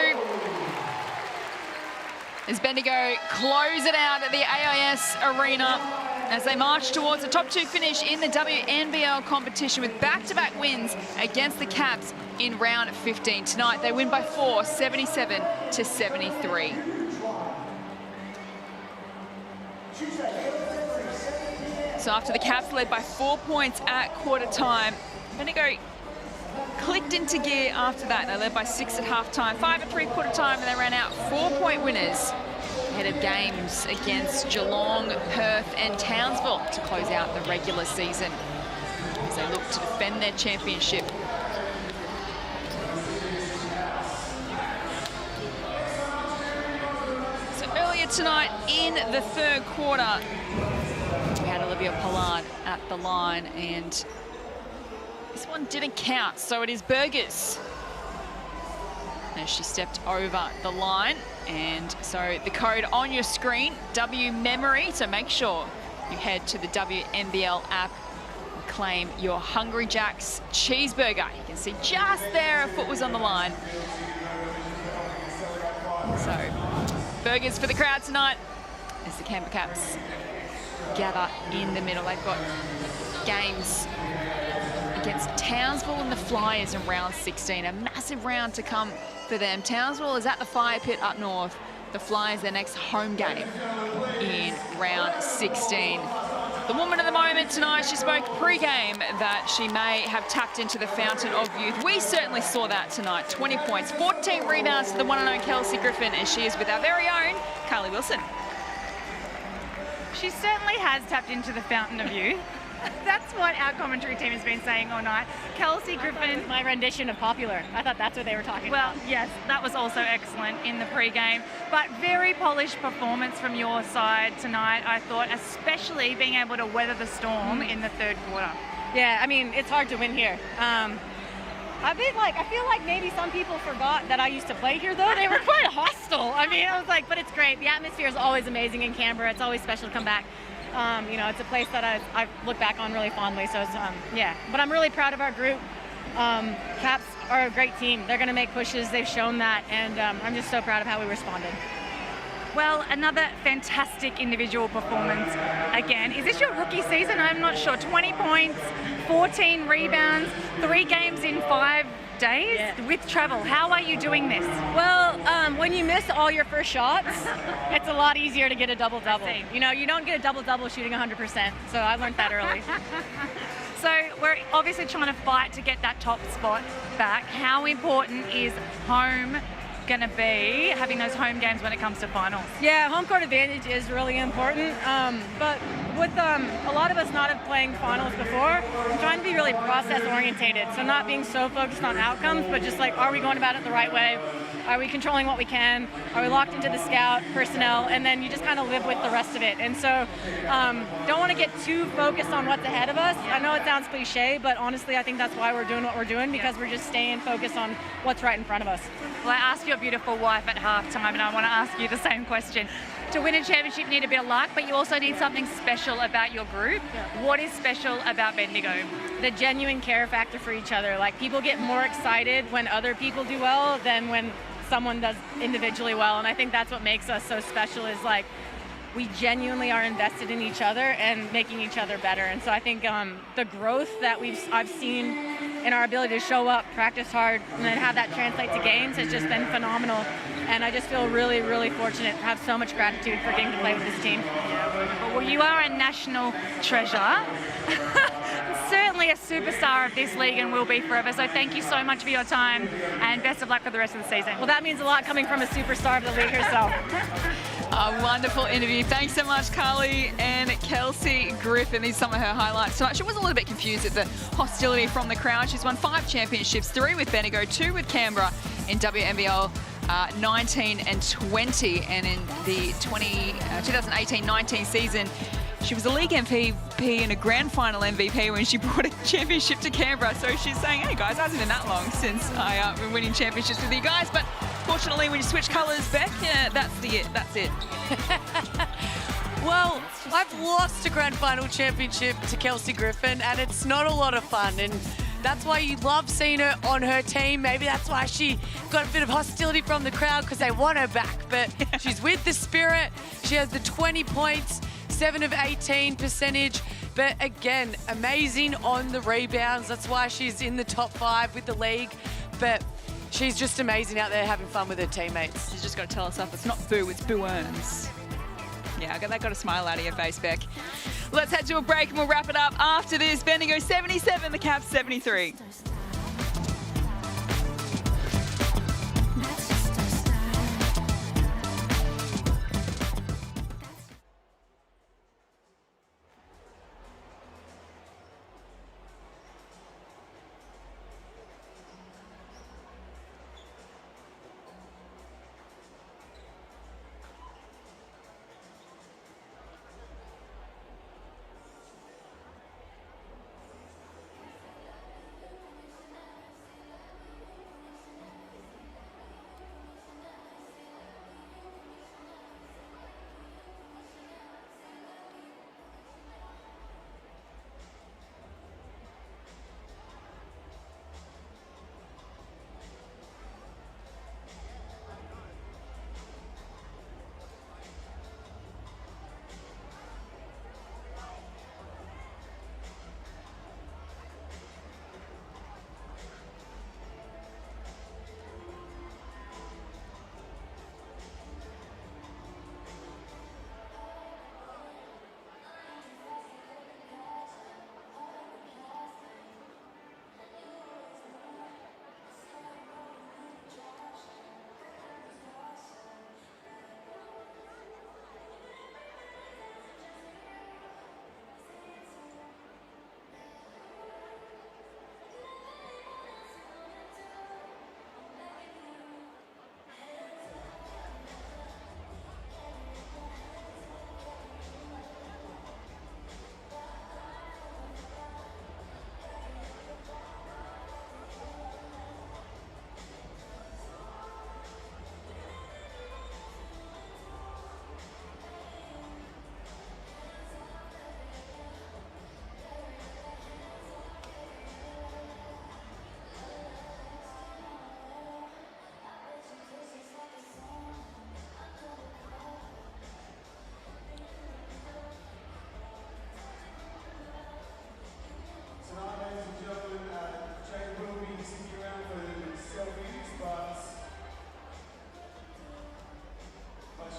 As Bendigo close it out at the AIS Arena as they march towards a top 2 finish in the WNBL competition with back-to-back wins against the Caps in round 15. Tonight they win by 4, 77-73. So after the Caps led by 4 points at quarter time, Bendigo clicked into gear after that. They led by 6 at halftime, 5 at three-quarter time, and they ran out 4-point winners ahead of games against Geelong, Perth and Townsville to close out the regular season as they look to defend their championship. So earlier tonight in the 3rd quarter, we had Olivia Pollard at the line, and this one didn't count, so it is Burgers as she stepped over the line. And so the code on your screen, WMemory, so make sure you head to the WNBL app and claim your Hungry Jack's cheeseburger. You can see just there, a foot was on the line. So Burgers for the crowd tonight as the Canberra Caps gather in the middle. They've got games against Townsville and the Flyers in round 16. A massive round to come for them. Townsville is at the Fire Pit up north. The Flyers, their next home game in round 16. The woman of the moment tonight, she spoke pre-game that she may have tapped into the fountain of youth. We certainly saw that tonight. 20 points, 14 rebounds to the one and only Kelsey Griffin, and she is with our very own Carly Wilson. She certainly has tapped into the fountain of youth. That's what our commentary team has been saying all night. Kelsey Griffin. My rendition of Popular. I thought that's what they were talking about. Well, yes, that was also excellent in the pre-game, but very polished performance from your side tonight, I thought, especially being able to weather the storm in the third quarter. Yeah, I mean, it's hard to win here. I feel like maybe some people forgot that I used to play here, though. They were quite hostile. I mean, I was like, but it's great. The atmosphere is always amazing in Canberra. It's always special to come back. You know, it's a place that I look back on really fondly. So, it's, yeah. But I'm really proud of our group. Caps are a great team. They're going to make pushes. They've shown that. And I'm just so proud of how we responded. Well, another fantastic individual performance again. Is this your rookie season? I'm not sure. 20 points, 14 rebounds, 3 games in 5 days with travel. How are you doing this? Well, when you miss all your first shots, it's a lot easier to get a double-double. You know, you don't get a double-double shooting 100%, so I learned that early. So we're obviously trying to fight to get that top spot back. How important is home going to be, having those home games when it comes to finals? Yeah, home court advantage is really important, but with a lot of us not have playing finals before, I'm trying to be really process orientated, so not being so focused on outcomes, but just like, are we going about it the right way? Are we controlling what we can? Are we locked into the scout personnel? And then you just kind of live with the rest of it. And so don't want to get too focused on what's ahead of us. I know it sounds cliche, but honestly, I think that's why we're doing what we're doing, because we're just staying focused on what's right in front of us. Well, I asked your beautiful wife at halftime, and I want to ask you the same question. To win a championship, you need a bit of luck, but you also need something special about your group. Yeah. What is special about Bendigo? The genuine care factor for each other. Like, people get more excited when other people do well than when someone does individually well, and I think that's what makes us so special, is like, we genuinely are invested in each other and making each other better. And so I think the growth that I've seen in our ability to show up, practice hard, and then have that translate to games has just been phenomenal. And I just feel really, really fortunate to have so much gratitude for getting to play with this team. Well, you are a national treasure. Certainly a superstar of this league and will be forever. So thank you so much for your time and best of luck for the rest of the season. Well, that means a lot coming from a superstar of the league herself. A wonderful interview. Thanks so much, Carly and Kelsey Griffin. These are some of her highlights tonight. She was a little bit confused at the hostility from the crowd. She's won 5 championships, 3 with Bendigo, 2 with Canberra in WNBL 19 and 20. And in the 2018-19 season, she was a league MVP and a grand final MVP when she brought a championship to Canberra. So she's saying, hey guys, it hasn't been that long since I've been winning championships with you guys. But fortunately, when you switch colours, Beck, that's it. Well, I've lost a grand final championship to Kelsey Griffin, and it's not a lot of fun. And that's why you love seeing her on her team. Maybe that's why she got a bit of hostility from the crowd, because they want her back. But she's with the Spirit. She has the 20 points, 7 of 18 percentage. But again, amazing on the rebounds. That's why she's in the top 5 with the league. But she's just amazing out there having fun with her teammates. She's just got to tell herself it's not boo, it's boo-earns. Yeah, that got a smile out of your face, Beck. Let's head to a break and we'll wrap it up after this. Bendigo 77, the Caps 73.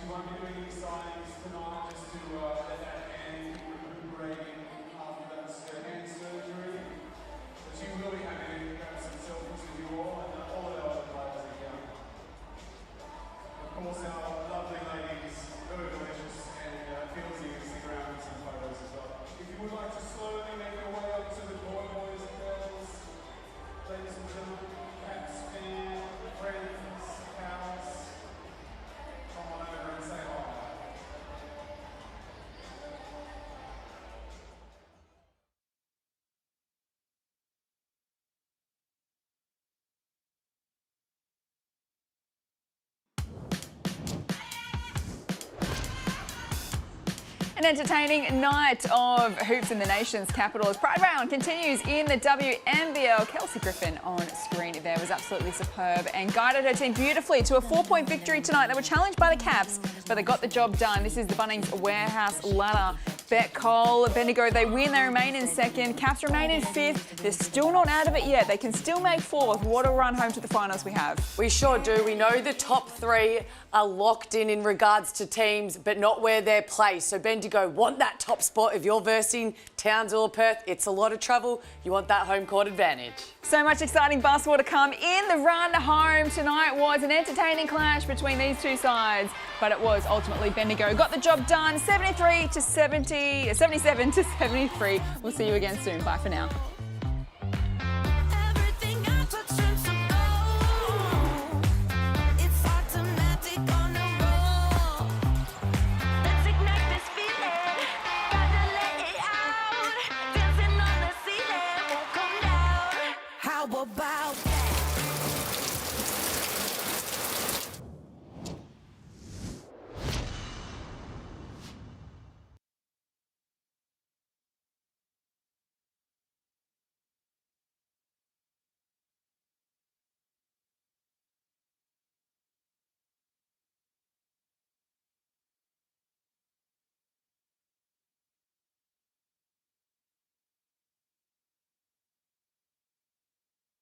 she won't be doing any signings tonight just to let that hand keep recuperating after that hand surgery. But she will be happy to grab some selfies with you all, and all of our other players are here. Of course, our lovely ladies, very delicious, and feels the Instagram and some photos as well. If you would like to slowly make your way up to the door, boys and girls, ladies and gentlemen, caps, fan, friends, pals, come on over and say hi. An entertaining night of hoops in the nation's capital as Pride Round continues in the WNBL. Kelsey Griffin on screen there was absolutely superb and guided her team beautifully to a 4-point victory tonight. They were challenged by the Caps, but they got the job done. This is the Bunnings Warehouse ladder. Bet Cole, Bendigo, they win, they remain in second. Caps remain in fifth. They're still not out of it yet. They can still make fourth. What a run home to the finals we have. We sure do. We know the top three are locked in regards to teams, but not where they're placed. So Bendigo want that top spot. If you're versing Townsville or Perth, it's a lot of travel. You want that home court advantage. So much exciting basketball to come in the run home. Tonight was an entertaining clash between these two sides, but it was ultimately Bendigo got the job done, 77 to 73. We'll see you again soon. Bye for now.